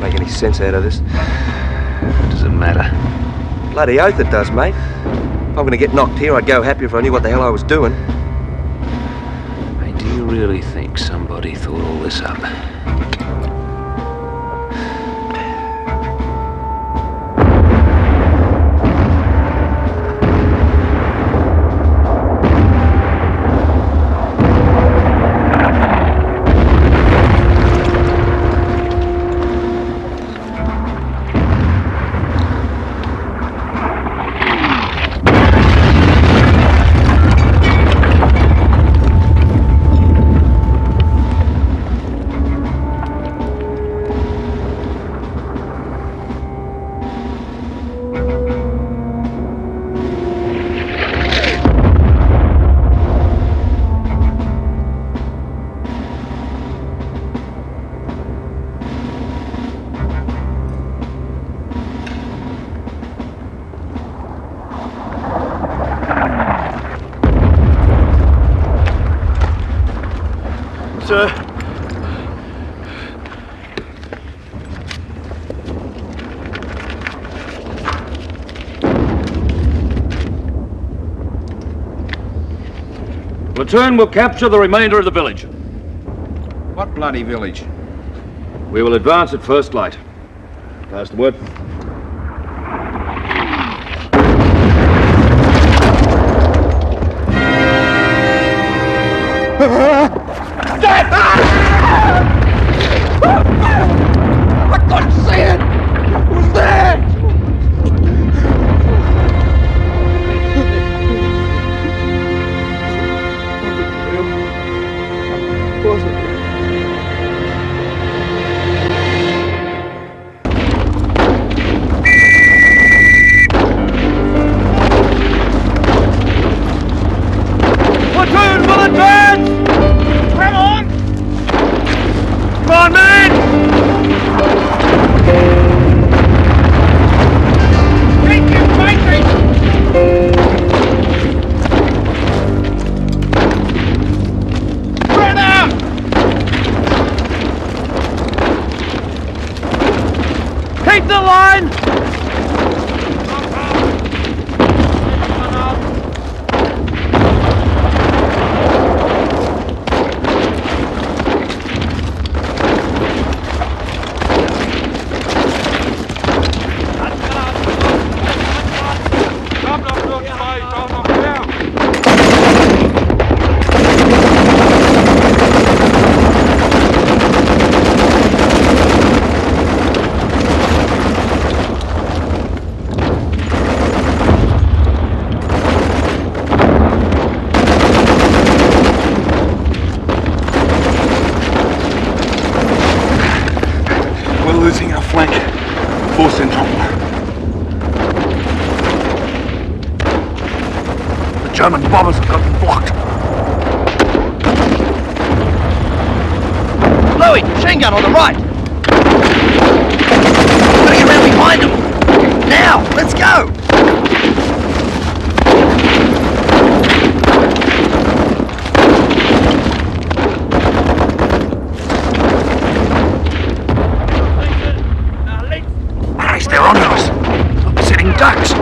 S1: Make any sense out of this? What does it matter? Bloody oath it does, mate. If I'm gonna get knocked here, I'd go happier if I knew what the hell I was doing.
S11: Hey, do you really think somebody thought all this up?
S9: Sir.
S11: Platoon will capture the remainder of the village.
S7: What bloody village?
S11: We will advance at first light. Pass the word.
S14: I couldn't see it! It was there! Was it?
S19: Platoon will advance! Come on! Come on, men! Take you fighting! Spread out! Keep the line!
S18: German bombers have got them blocked.
S15: Bluey, machine gun on the right. Gotta get round behind them. Now, let's go.
S18: Christ, they're on us. They're sitting ducks.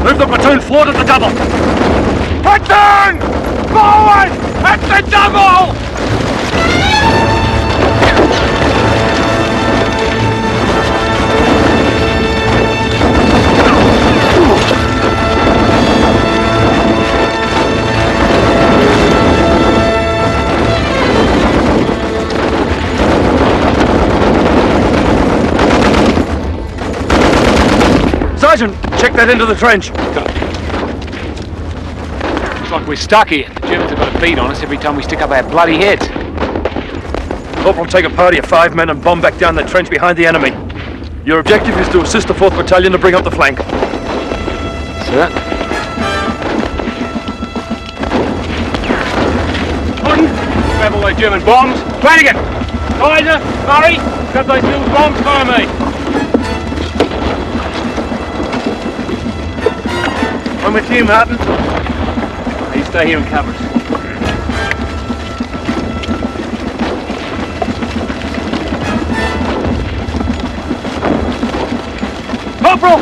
S8: Move the platoon forward at the double.
S18: Platoon! Forward! At the double!
S8: Sergeant, check that into the trench. Looks like we're stuck here. The Germans have got a beat on us every time we stick up our bloody heads.
S10: Corporal, take a party of 5 men and bomb back down that trench behind the enemy. Your objective is to assist the 4th Battalion to bring up the flank.
S8: Sir. Pudden, grab all those German bombs. Flanagan! Kaiser! Murray! Grab those little bombs for me.
S10: I'm with you, Martin.
S8: You stay here and cover us. Corporal!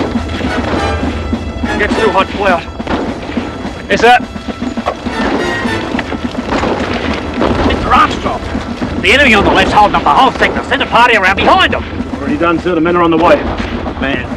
S10: Gets too hot, pull out.
S8: Yes, sir.
S15: Mr. Armstrong, the enemy on the left's holding up the whole sector. Send a party around behind them.
S10: Already done, sir. The men are on the way.
S15: Man.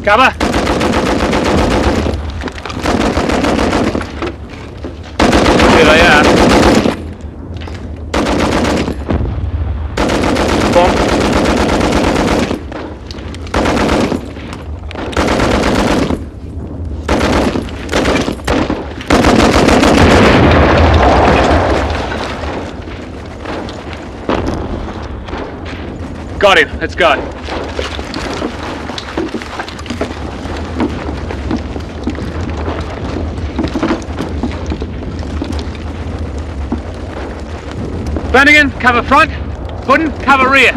S8: Cover! Here they are. Bomb. Got him. Let's go. Flanagan, cover front. Pudden, cover rear.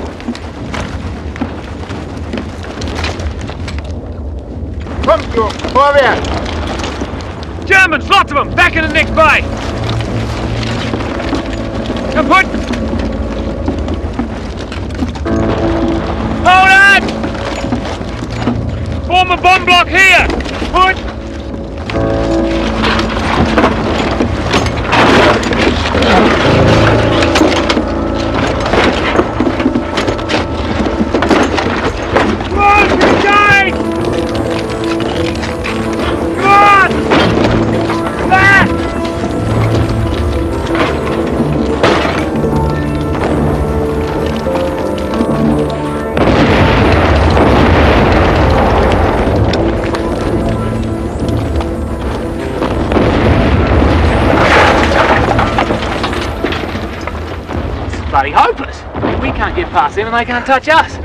S18: Come to forward.
S8: Germans, lots of them. Back in the next bay. Come, Pudden. Hold on! Form a bomb block here. Put. Bloody hopeless. We can't get past them and they can't touch us.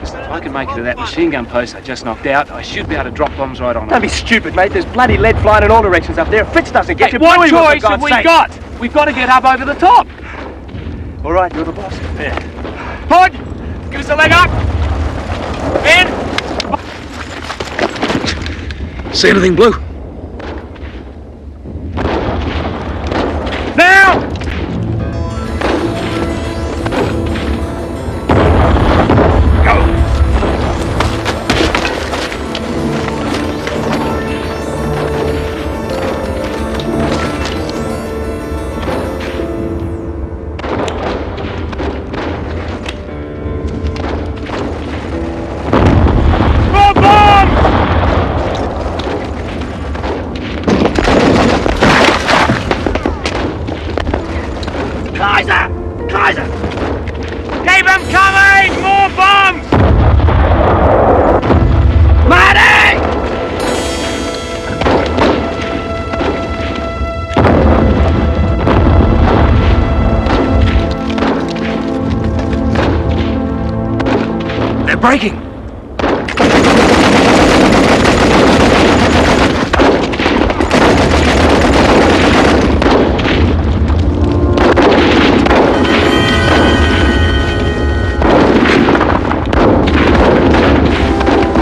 S8: If I can make it to that machine gun post I just knocked out, I should be able to drop bombs right on them.
S1: Don't be stupid, mate. There's bloody lead flying in all directions up there. If Fritz doesn't get you,
S8: what
S1: Bluey will, for
S8: choice have
S1: God's
S8: we
S1: sake.
S8: got? We've got to get up over the top.
S1: All right, you're the boss.
S8: Yeah. Pud, give us a leg up. In.
S7: See anything, Blue?
S3: Now!
S1: Breaking!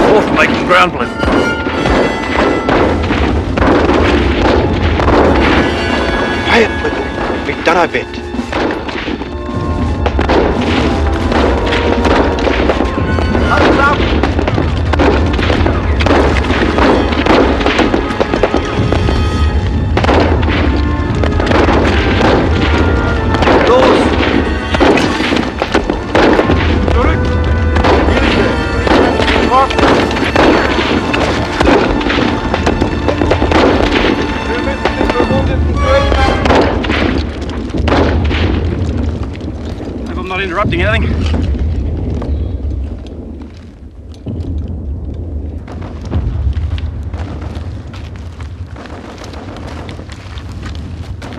S10: Off making ground, Blue.
S1: Quiet, Blue. We've done our bit.
S7: I'm not interrupting anything.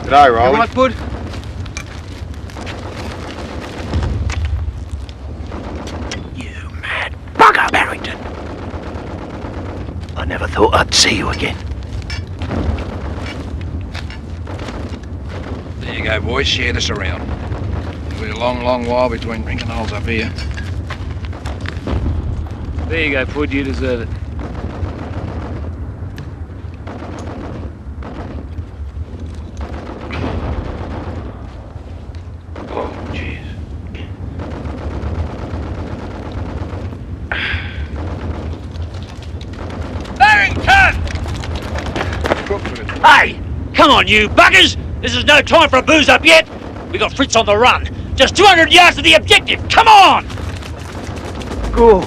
S4: G'day, Rolly.
S2: You right, Bud?
S5: Bugger, Barrington. I never thought I'd see you again.
S7: There you go, boys. Share this around. It'll be a long, long while between drinking holes up here.
S19: There you go, Pud. You deserve it.
S5: Hey! Come on, you buggers! This is no time for a booze up yet! We got Fritz on the run. Just 200 yards to the objective! Come on! Good.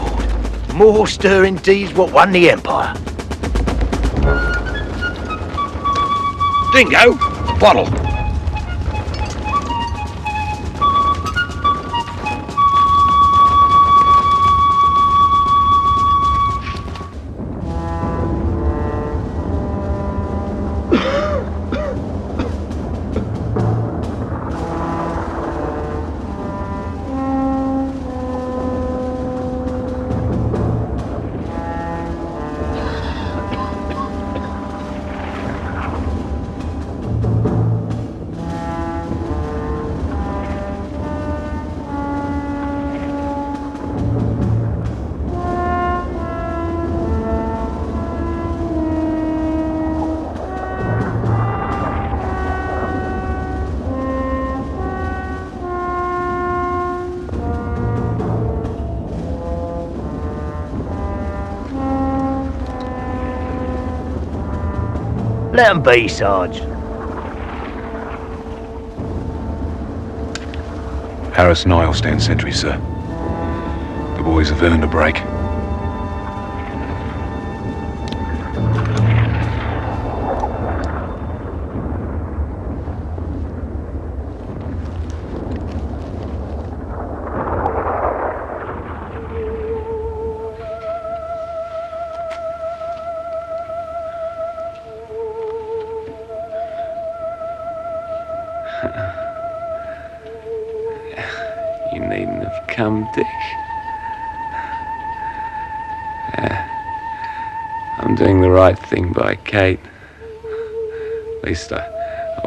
S5: More stirring deeds what won the Empire.
S7: Dingo, bottle.
S5: Let 'em be, Sarge.
S7: Harris and I'll stand sentry, sir. The boys have earned a break.
S19: You needn't have come, Dick. I'm doing the right thing by Kate. At least I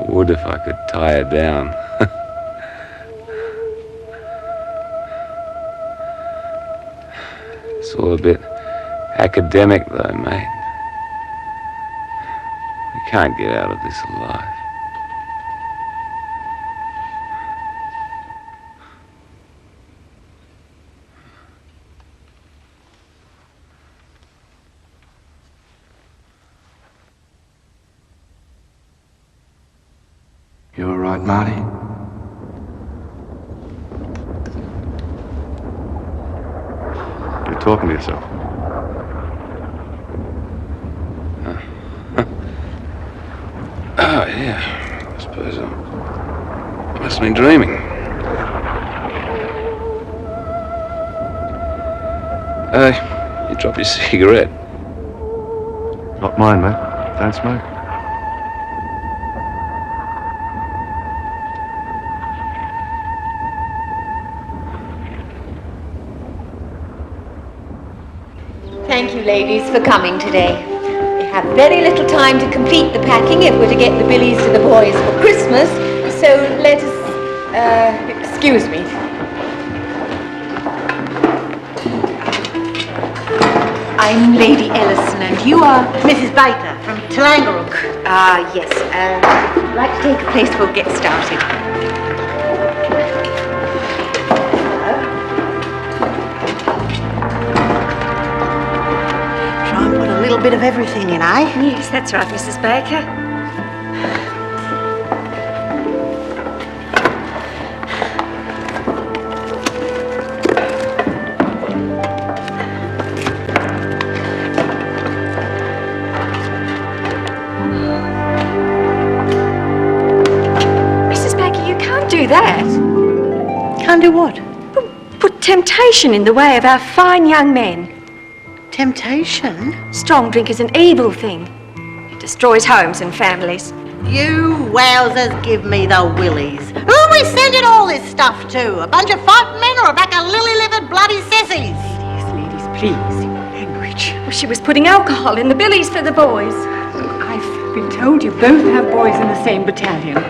S19: would if I could tie her down. It's all a bit academic, though, mate. can't get out of this alive.
S16: You all right, Marty?
S10: You're talking to yourself.
S19: Oh, yeah. I suppose I must have been dreaming. You dropped your cigarette.
S10: Not mine, mate. Don't smoke.
S6: Thank you, ladies, for coming today. We have very little time to complete the packing if we're to get the billies to the boys for Christmas, so let us, excuse me. I'm Lady Ellison, and you are?
S22: Mrs. Baker from Tlangarook.
S6: Ah, yes. I'd like to take a place, we'll get started.
S22: Try and put a little bit of everything in, eh?
S12: Yes, that's right, Mrs. Baker. That.
S22: Can't do what?
S12: Put temptation in the way of our fine young men.
S22: Temptation?
S12: Strong drink is an evil thing. It destroys homes and families.
S22: You wowzers give me the willies. Who are we sending all this stuff to? A bunch of fighting men or a pack of lily-livered bloody sissies?
S3: Ladies, please. Language.
S12: Well, she was putting alcohol in the billies for the boys.
S3: I've been told you both have boys in the same battalion.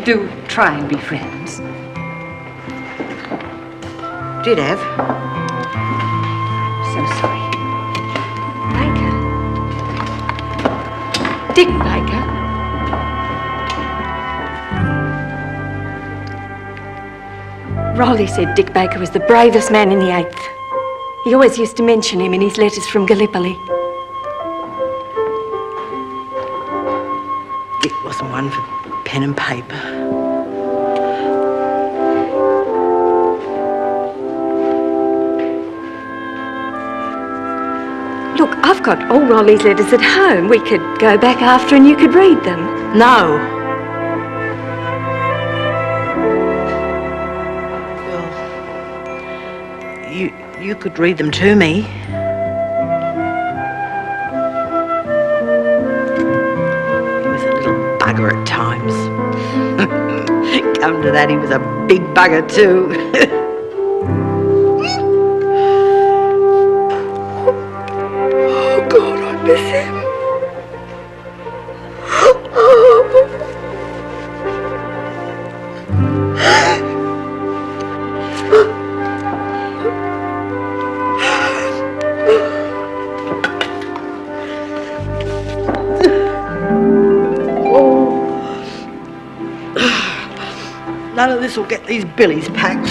S3: Do try and be friends.
S22: Did have.
S3: So sorry.
S12: Baker. Dick Baker. Raleigh said Dick Baker was the bravest man in the 8th. He always used to mention him in his letters from Gallipoli.
S22: Dick wasn't one for pen and paper.
S12: Look, I've got all Raleigh's letters at home. We could go back after and you could read them.
S22: No. Well, you could read them to me. Bugger at times. Come to that, he was a big bugger too.
S12: Oh God, I miss him.
S22: None of this will get these billies packed.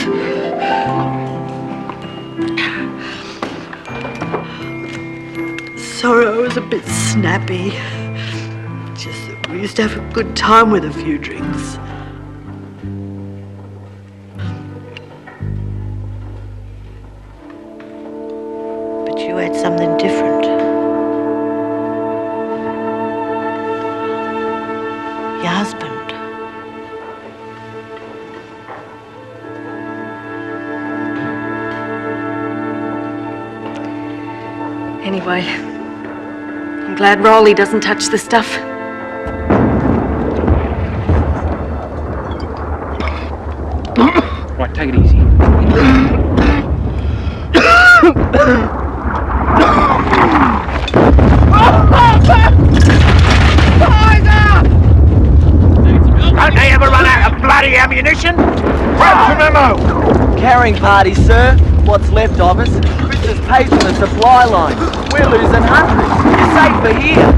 S22: Sorry, I was a bit snappy. Just that we used to have a good time with a few drinks. But you had something different. Your husband.
S12: Anyway, I'm glad Raleigh doesn't touch the stuff.
S17: Right, take it easy.
S3: Don't they ever run out of bloody ammunition?
S23: What's the memo? Carrying party, sir. What's left of us. Christmas paid for the supply line. We're losing hundreds. You're safer here.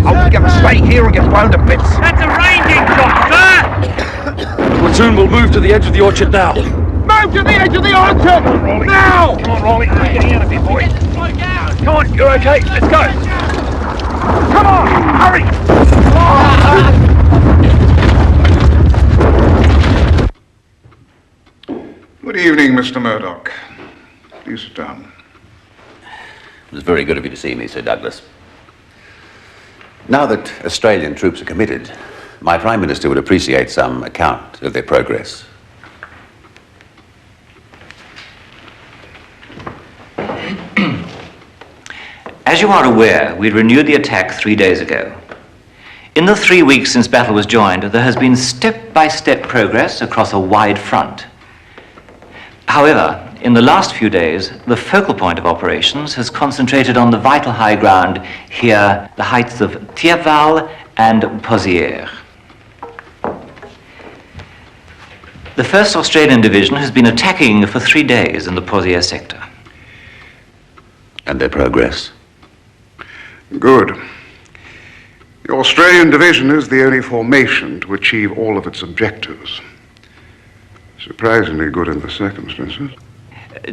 S7: Oh, we're going to stay here and get blown to bits.
S8: That's a ranging shot, sir!
S11: Platoon will move to the edge of the orchard now.
S9: Move to the edge of the orchard! Now!
S7: Come on, Rolly. Get out of here, boy.
S8: Come on, you're okay. Let's go.
S9: Come on! Hurry!
S18: Good evening, Mr. Murdoch. Please sit down.
S16: It was very good of you to see me, Sir Douglas. Now that Australian troops are committed, my Prime Minister would appreciate some account of their progress.
S20: As you are aware, we renewed the attack 3 days ago. In the 3 weeks since battle was joined, there has been step-by-step progress across a wide front. However, in the last few days, the focal point of operations has concentrated on the vital high ground here, the heights of Thiepval and Pozières. The 1st Australian Division has been attacking for 3 days in the Pozières sector.
S16: And their progress?
S18: Good. The Australian Division is the only formation to achieve all of its objectives. Surprisingly good in the circumstances.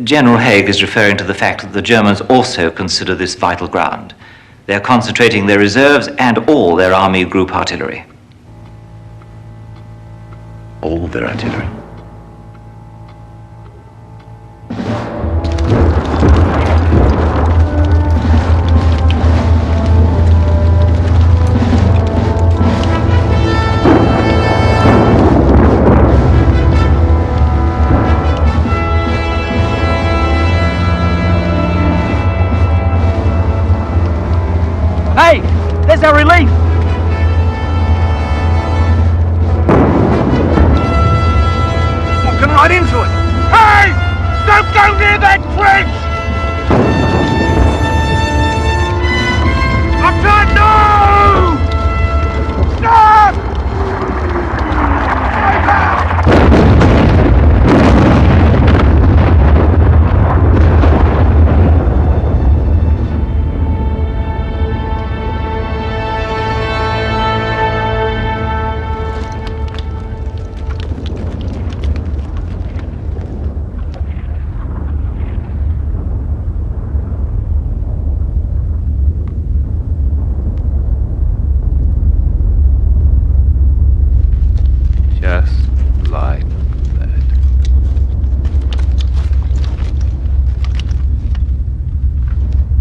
S20: General Haig is referring to the fact that the Germans also consider this vital ground. They are concentrating their reserves and all their army group artillery.
S16: All their artillery?
S3: Hey, there's our relief.
S9: Walking right into it. Hey! Don't go near that bridge! Upton, no! Stop!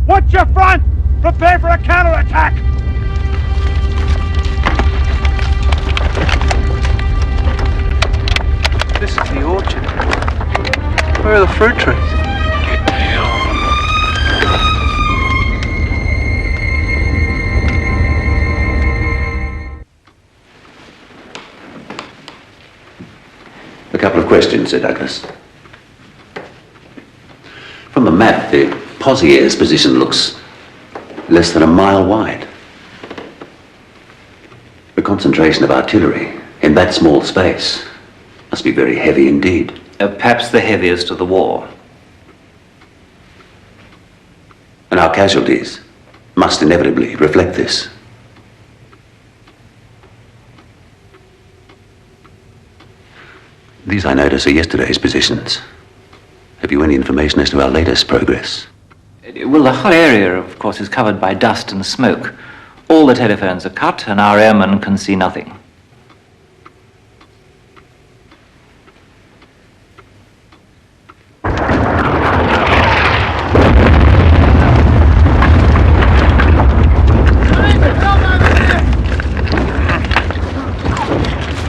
S9: Watch your front! Prepare for a counterattack!
S2: This is the orchard. Where are the fruit trees? Get down.
S16: A couple of questions, Sir Douglas. From the map, the Pozières position looks less than a mile wide. The concentration of artillery in that small space must be very heavy indeed.
S20: Perhaps the heaviest of the war.
S16: And our casualties must inevitably reflect this. These, I notice, are yesterday's positions. Have you any information as to our latest progress?
S20: Well, the whole area, of course, is covered by dust and smoke. All the telephones are cut, and our airmen can see nothing.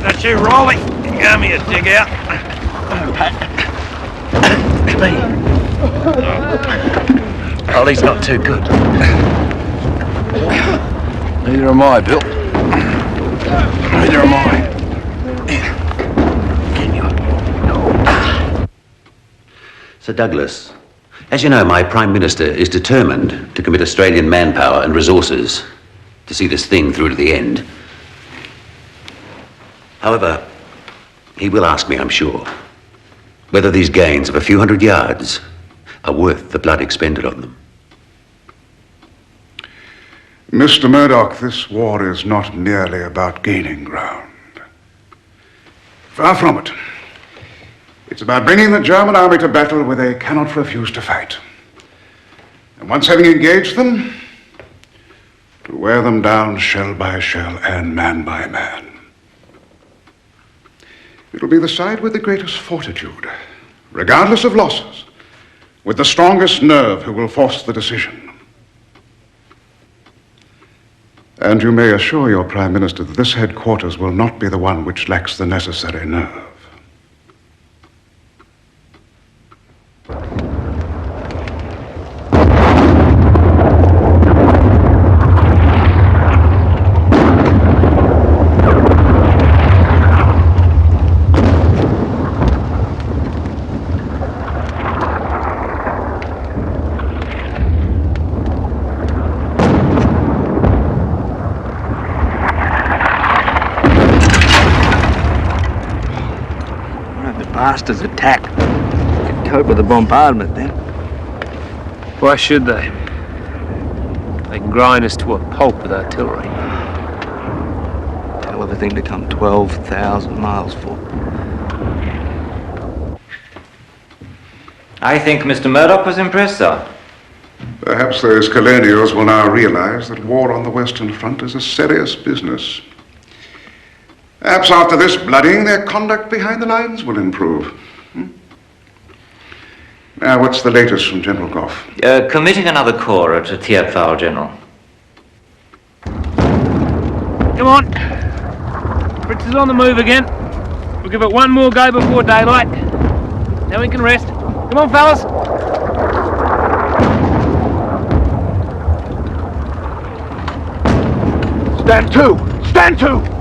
S8: That's you, Rolly. You gave me a dig out.
S11: Ollie's not too good.
S7: Neither am I, Bill. Neither am I.
S16: Sir Douglas, as you know, my Prime Minister is determined to commit Australian manpower and resources to see this thing through to the end. However, he will ask me, I'm sure, whether these gains of a few hundred yards are worth the blood expended on them.
S18: Mr. Murdoch, this war is not merely about gaining ground. Far from it. It's about bringing the German army to battle where they cannot refuse to fight. And once having engaged them, to wear them down shell by shell and man by man. It'll be the side with the greatest fortitude, regardless of losses, with the strongest nerve who will force the decision. And you may assure your Prime Minister that this headquarters will not be the one which lacks the necessary nerve.
S23: Bastards attack. Could cope with the bombardment then.
S19: Why should they? They can grind us to a pulp with artillery.
S23: Hell of a thing to come 12,000 miles for.
S20: I think Mr. Murdoch was impressed, sir.
S18: Perhaps those colonials will now realize that war on the Western Front is a serious business. Perhaps after this bloodying, their conduct behind the lines will improve. Now, what's the latest from General Gough?
S20: Committing another corps at Thiepval, General.
S19: Come on. Fritz is on the move again. We'll give it one more go before daylight. Then we can rest. Come on, fellas.
S9: Stand to! Stand to!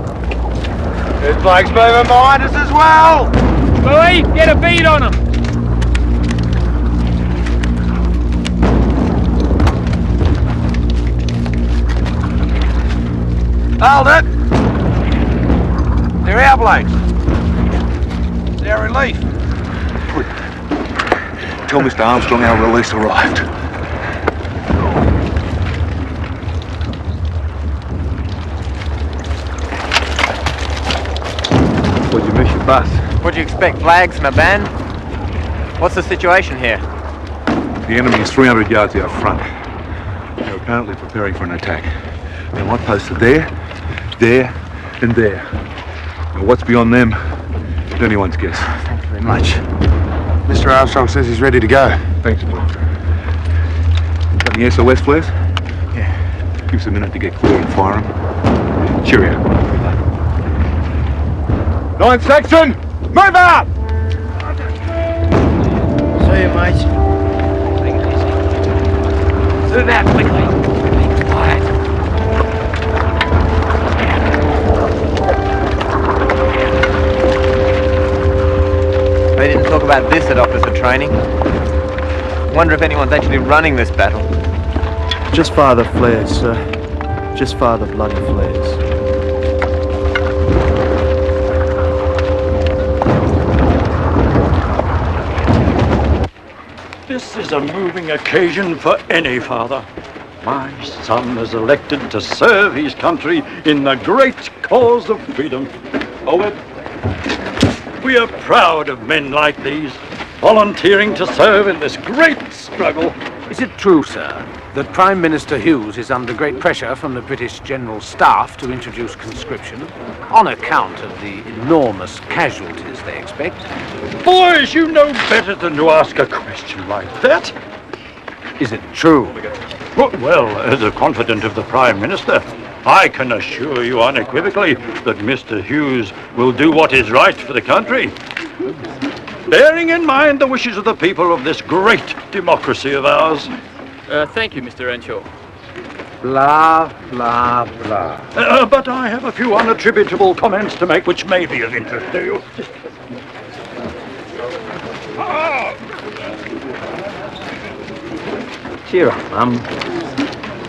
S3: His flag's moving behind us as well!
S19: Bluey, get a bead on him!
S3: Hold it! They're our blades. They're relief.
S9: Tell Mr. Armstrong our release arrived.
S3: What'd you miss your bus?
S2: What do you expect, flags from a band? What's the situation here?
S9: The enemy is 300 yards out front. They're apparently preparing for an attack. Now, my posts are there, and there. Now, what's beyond them is anyone's guess.
S2: Thank you very much.
S18: Mr. Armstrong says he's ready to go.
S9: Thanks, boy. Got any SOS flares?
S2: Yeah.
S9: Give us a minute to get clear and fire them. Cheerio. 9th section, move out!
S23: See you, mate.
S19: Take it easy. Move out quickly. Be quiet.
S2: They didn't talk about this at officer training. Wonder if anyone's actually running this battle.
S23: Just fire the flares, sir. Just fire the bloody flares.
S5: This is a moving occasion for any father. My son is elected to serve his country in the great cause of freedom. Forward. We are proud of men like these, volunteering to serve in this great struggle.
S8: Is it true, sir, that Prime Minister Hughes is under great pressure from the British General Staff to introduce conscription on account of the enormous casualties they expect?
S5: Boys, you know better than to ask a question like that.
S8: Is it true?
S5: Well, as a confidant of the Prime Minister, I can assure you unequivocally that Mr. Hughes will do what is right for the country, bearing in mind the wishes of the people of this great democracy of ours.
S13: Thank you, Mr. Earnshaw.
S8: Blah, blah, blah.
S5: But I have a few unattributable comments to make which may be of interest to you.
S14: Cheer up, Mum.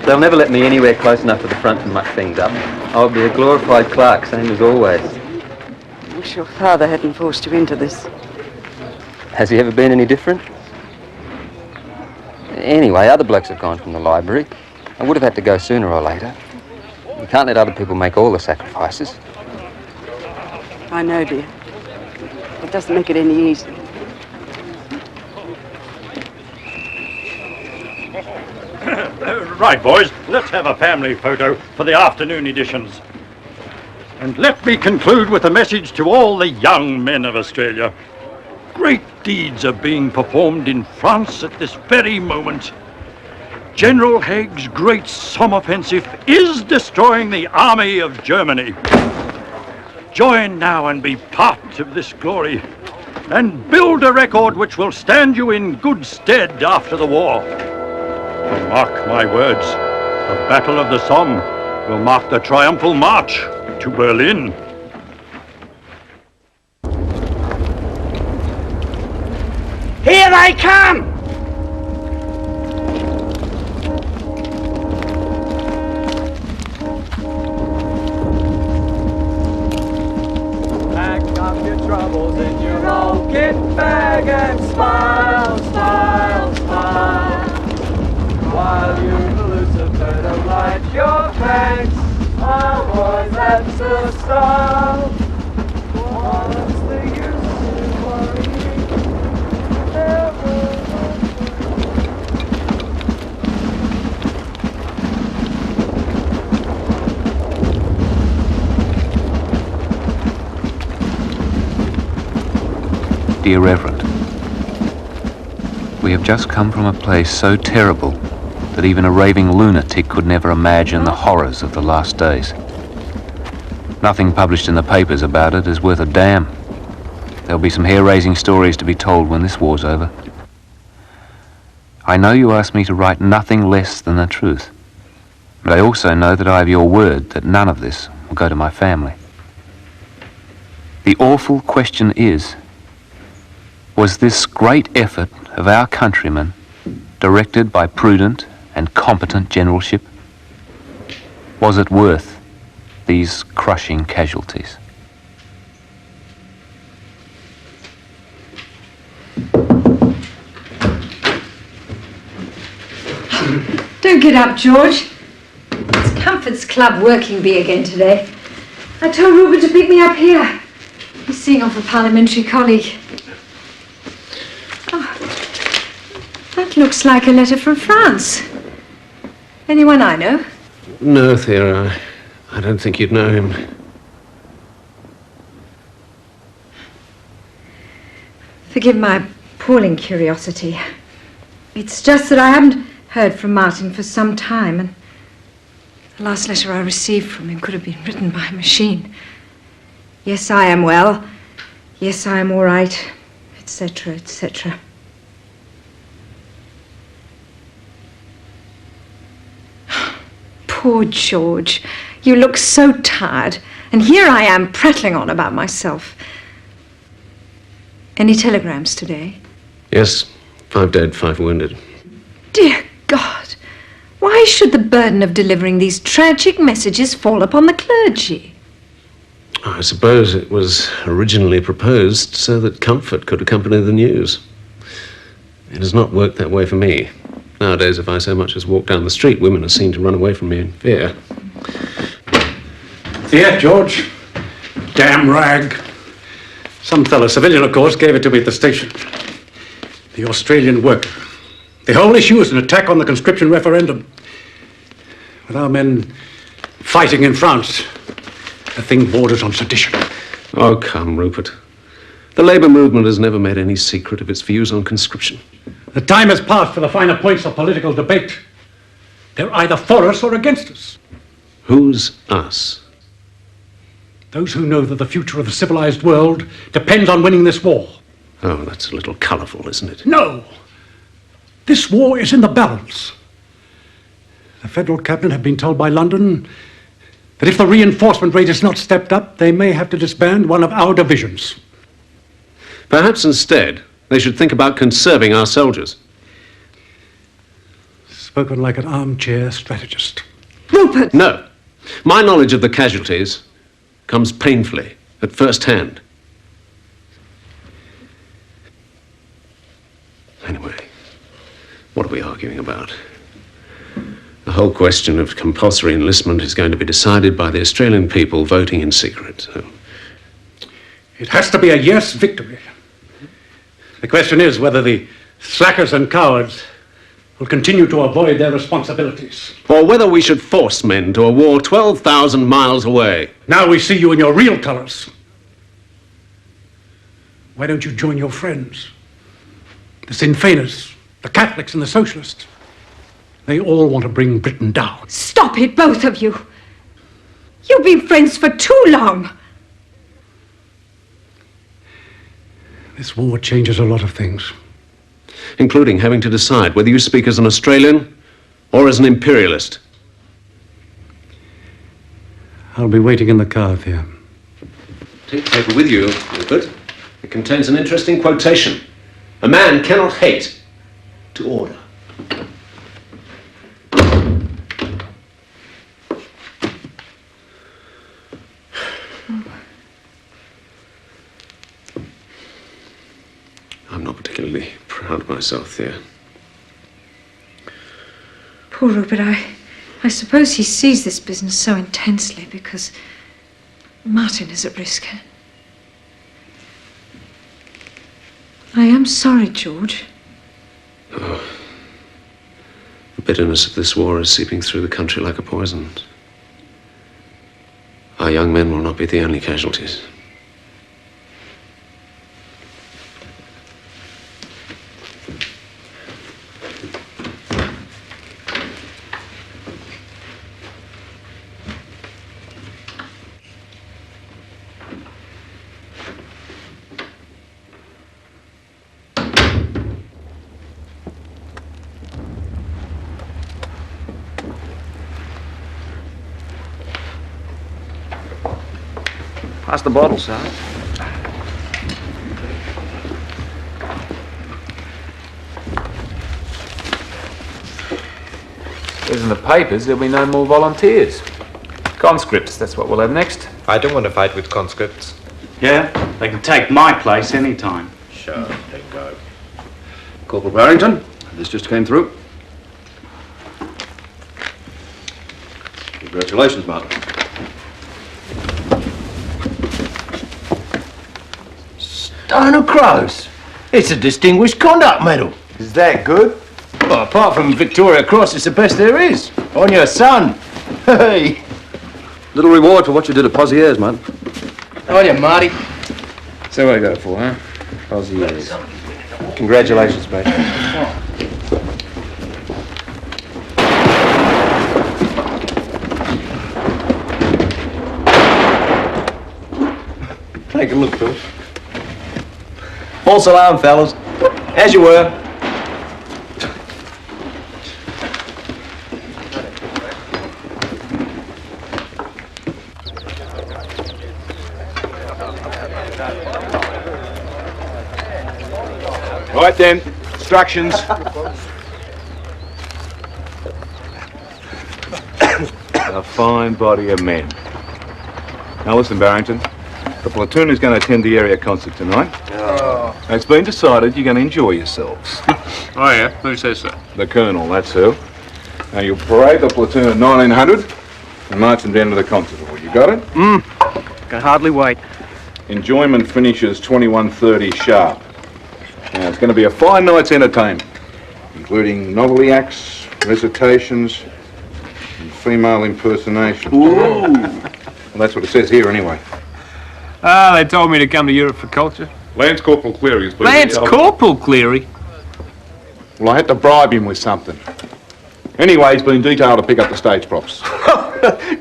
S14: They'll never let me anywhere close enough to the front to muck things up. I'll be a glorified clerk, same as always.
S12: I wish your father hadn't forced you into this.
S14: Has he ever been any different? Anyway, other blokes have gone from the library.
S1: I would have had to go sooner or later. You can't let other people make all the sacrifices.
S15: I know, dear. It doesn't make it any easier.
S5: Right, boys, let's have a family photo for the afternoon editions. And let me conclude with a message to all the young men of Australia. Great deeds are being performed in France at this very moment. General Haig's great Somme offensive is destroying the army of Germany. Join now and be part of this glory, and build a record which will stand you in good stead after the war. And mark my words, the Battle of the Somme will mark the triumphal march to Berlin.
S3: Here they come!
S21: Pack up your troubles in your old kit bag and smile, smile, smile. While you Lucifer to light your thanks, our boys, that's the style. What's the use in worrying?
S1: Dear Reverend, we have just come from a place so terrible that even a raving lunatic could never imagine the horrors of the last days. Nothing published in the papers about it is worth a damn. There'll be some hair-raising stories to be told when this war's over. I know you asked me to write nothing less than the truth, but I also know that I have your word that none of this will go to my family. The awful question is, was this great effort of our countrymen directed by prudent and competent generalship? Was it worth these crushing casualties?
S12: Don't get up, George. It's Comfort's Club working bee again today. I told Rupert to pick me up here. He's seeing off a parliamentary colleague. That looks like a letter from France. Anyone I know?
S24: No, Thea, I don't think you'd know him.
S12: Forgive my appalling curiosity. It's just that I haven't heard from Martin for some time, and the last letter I received from him could have been written by a machine. Yes, I am well. Yes, I am all right, etc., etc. Poor George. You look so tired. And here I am prattling on about myself. Any telegrams today?
S24: Yes, 5 dead, 5 wounded.
S12: Dear God, why should the burden of delivering these tragic messages fall upon the clergy?
S24: I suppose it was originally proposed so that comfort could accompany the news. It has not worked that way for me. Nowadays, if I so much as walk down the street, women are seen to run away from me in fear.
S7: Yeah, George. Damn rag. Some fellow, civilian, of course, gave it to me at the station. The Australian worker. The whole issue is an attack on the conscription referendum. With our men fighting in France, the thing borders on sedition.
S24: Oh, come, Rupert. The Labour movement has never made any secret of its views on conscription.
S7: The time has passed for the finer points of political debate. They're either for us or against us.
S24: Who's us?
S7: Those who know that the future of the civilized world depends on winning this war.
S24: Oh, that's a little colourful, isn't it?
S7: No! This war is in the balance. The Federal Cabinet have been told by London that if the reinforcement rate is not stepped up, they may have to disband one of our divisions.
S24: Perhaps instead, they should think about conserving our soldiers.
S7: Spoken like an armchair strategist.
S12: Rupert!
S24: No. My knowledge of the casualties comes painfully, at first hand. Anyway, what are we arguing about? The whole question of compulsory enlistment is going to be decided by the Australian people voting in secret. So.
S7: It has to be a yes victory. The question is whether the slackers and cowards will continue to avoid their responsibilities.
S24: Or whether we should force men to a war 12,000 miles away.
S7: Now we see you in your real colours. Why don't you join your friends? The Sinn Féiners, the Catholics and the Socialists. They all want to bring Britain down.
S12: Stop it, both of you. You've been friends for too long.
S7: This war changes a lot of things.
S24: Including having to decide whether you speak as an Australian or as an imperialist.
S7: I'll be waiting in the car, Thea.
S24: Take the paper with you, Rupert. It contains an interesting quotation. A man cannot hate to order. I'm not particularly proud of myself, Thea.
S12: Poor Rupert, I suppose he sees this business so intensely because Martin is at risk. I am sorry, George.
S24: Oh. The bitterness of this war is seeping through the country like a poison. Our young men will not be the only casualties.
S4: Pass the bottle, sir.
S1: There's in the papers there'll be no more volunteers. Conscripts, that's what we'll have next.
S4: I don't want to fight with conscripts.
S6: Yeah, they can take my place any time.
S4: Sure, they can go.
S11: Corporal Barrington, this just came through. Congratulations, Martin.
S10: Stone of Crows. It's a Distinguished Conduct Medal.
S4: Is that good?
S10: Well, apart from Victoria Cross, it's the best there is. On your son. Hey.
S11: Little reward for what you did at Pozières, Martin.
S10: On you, Marty.
S4: So what I got it for, huh? Pozières. Congratulations, mate.
S10: Take a look, Bill. False alarm, fellas. As you were.
S18: Right then, instructions.
S22: A fine body of men. Now listen, Barrington. The platoon is going to attend the area concert tonight.
S10: Oh.
S22: It's been decided you're going to enjoy yourselves. Oh, yeah? Who says so? The Colonel, that's who. Now, you'll parade the platoon at 1900 and march them down to the concert hall. You got it?
S6: Can hardly wait.
S22: Enjoyment finishes 21:30 sharp. Now, it's going to be a fine night's entertainment, including novelty acts, recitations, and female impersonations.
S6: Ooh.
S22: Well, that's what it says here, anyway.
S19: Ah, they told me to come to Europe for culture.
S22: Lance Corporal Cleary is...
S19: Lance Corporal Cleary?
S22: Well, I had to bribe him with something. Anyway, he's been detailed to pick up the stage props.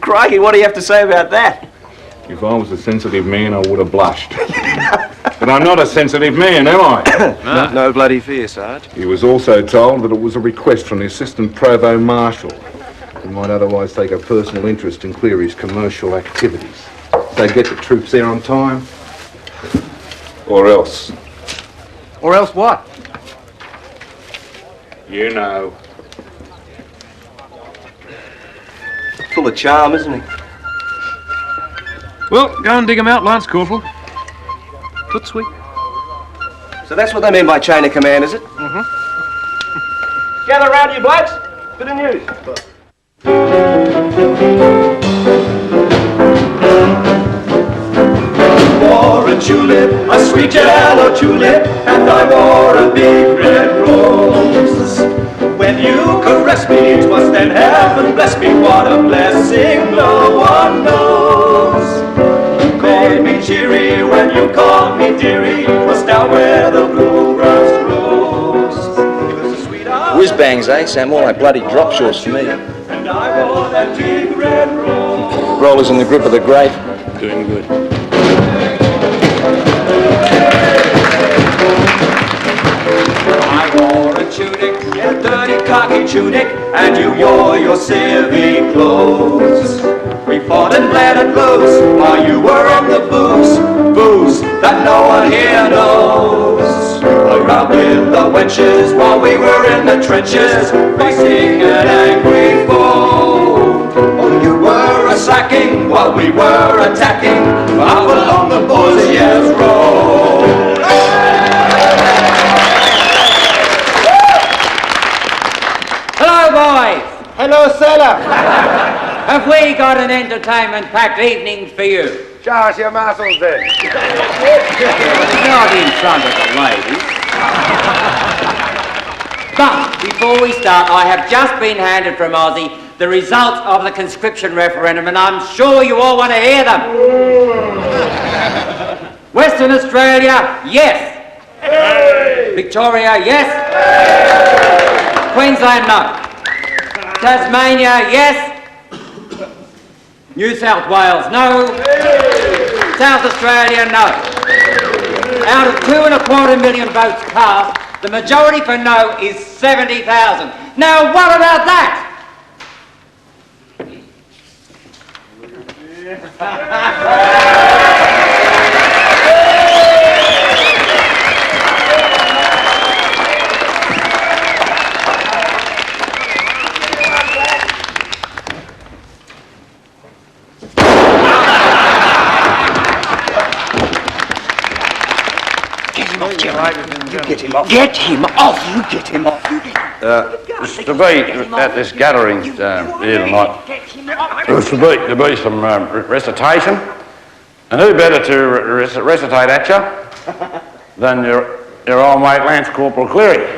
S10: Crikey, what do you have to say about that?
S22: If I was a sensitive man, I would have blushed. But I'm not a sensitive man, am I?
S4: No bloody fear, Sarge.
S22: He was also told that it was a request from the Assistant Provost Marshal, who might otherwise take a personal interest in Cleary's commercial activities. They'd get the troops there on time. Or else.
S10: Or else what?
S22: You know.
S10: Full of charm, isn't he?
S19: Well, go and dig him out, Lance Corporal. Toot sweet.
S10: So that's what they mean by chain of command, is it? Gather round, you blokes. Bit of news.
S21: Wore a tulip, a sweet yellow tulip, and I wore a big red rose. When you caressed me, it was then heaven bless me, what a blessing no one knows. You called me cheery when you called me dearie, it was down where the bluegrass grows. It was a sweet hour.
S10: Whiz bangs, eh? Sound more like bloody drop shorts to me.
S21: And I wore that big red rose.
S10: Rollers in the grip of the grape.
S7: Doing good.
S21: I wore a tunic, a dirty khaki tunic, and you wore your civic clothes. We fought and bled at blows while you were on the booze that no one here knows. Around with the wenches while we were in the trenches, facing an angry foe. Oh, you were a sacking while we were attacking up along the Pozières road.
S9: Hello, boys.
S10: Hello, Sailor.
S9: Have we got an entertainment-packed evening for you?
S10: Show us your muscles then.
S9: Not in front of the ladies. But before we start, I have just been handed from Aussie the results of the conscription referendum, and I'm sure you all want to hear them. Western Australia, yes. Hey. Victoria, yes. Hey. Queensland, no. Tasmania, yes. New South Wales, no. South Australia, no. Out of 2.25 million votes cast, the majority for no is 70,000. Now, what about that?
S21: Get him off. Get him off. You get him off.
S5: To be at this gathering here tonight, to be some recitation, and who better to recitate at you than your old mate Lance Corporal Cleary. A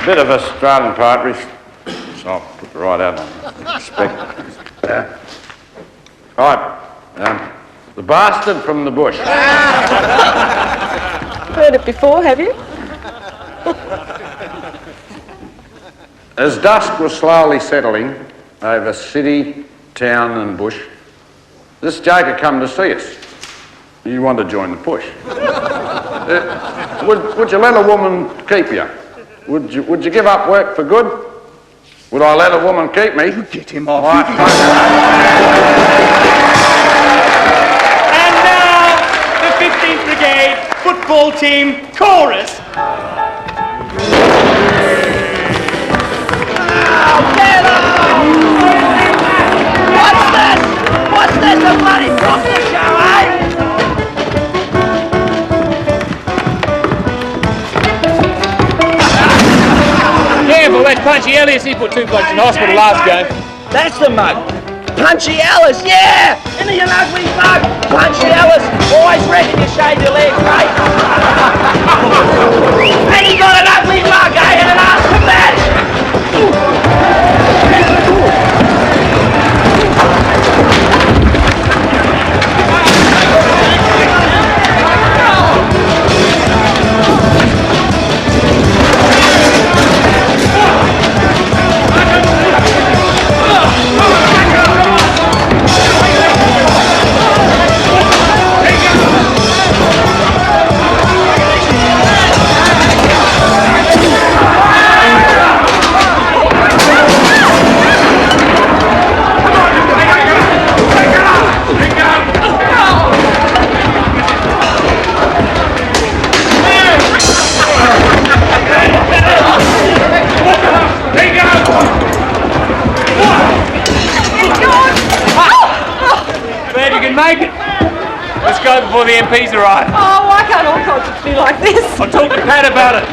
S5: bit of Australian poetry, so I'll put the right out on respect. Right, the bastard from the bush.
S15: Heard it before, have you?
S5: As dusk was slowly settling over city, town and bush, this Jake had come to see us. You want to join the push. Would you let a woman keep you? Would you give up work for good? Would I let a woman keep me? You
S21: get him off.
S19: And now, the 15th Brigade football team chorus.
S21: What's this? A bloody proper show, eh?
S19: Careful, that Punchy Ellis, he put 2 blokes in hospital last game.
S21: That's the mug. Punchy Ellis, yeah! Isn't he an ugly bug? Punchy Ellis, always reckon you shave your legs, mate. And he got an ugly mug, eh? And an ass to match.
S19: Make it. Let's go before the MPs arrive.
S15: Oh, why can't all concerts be like this?
S19: I'll talk to Pat about it.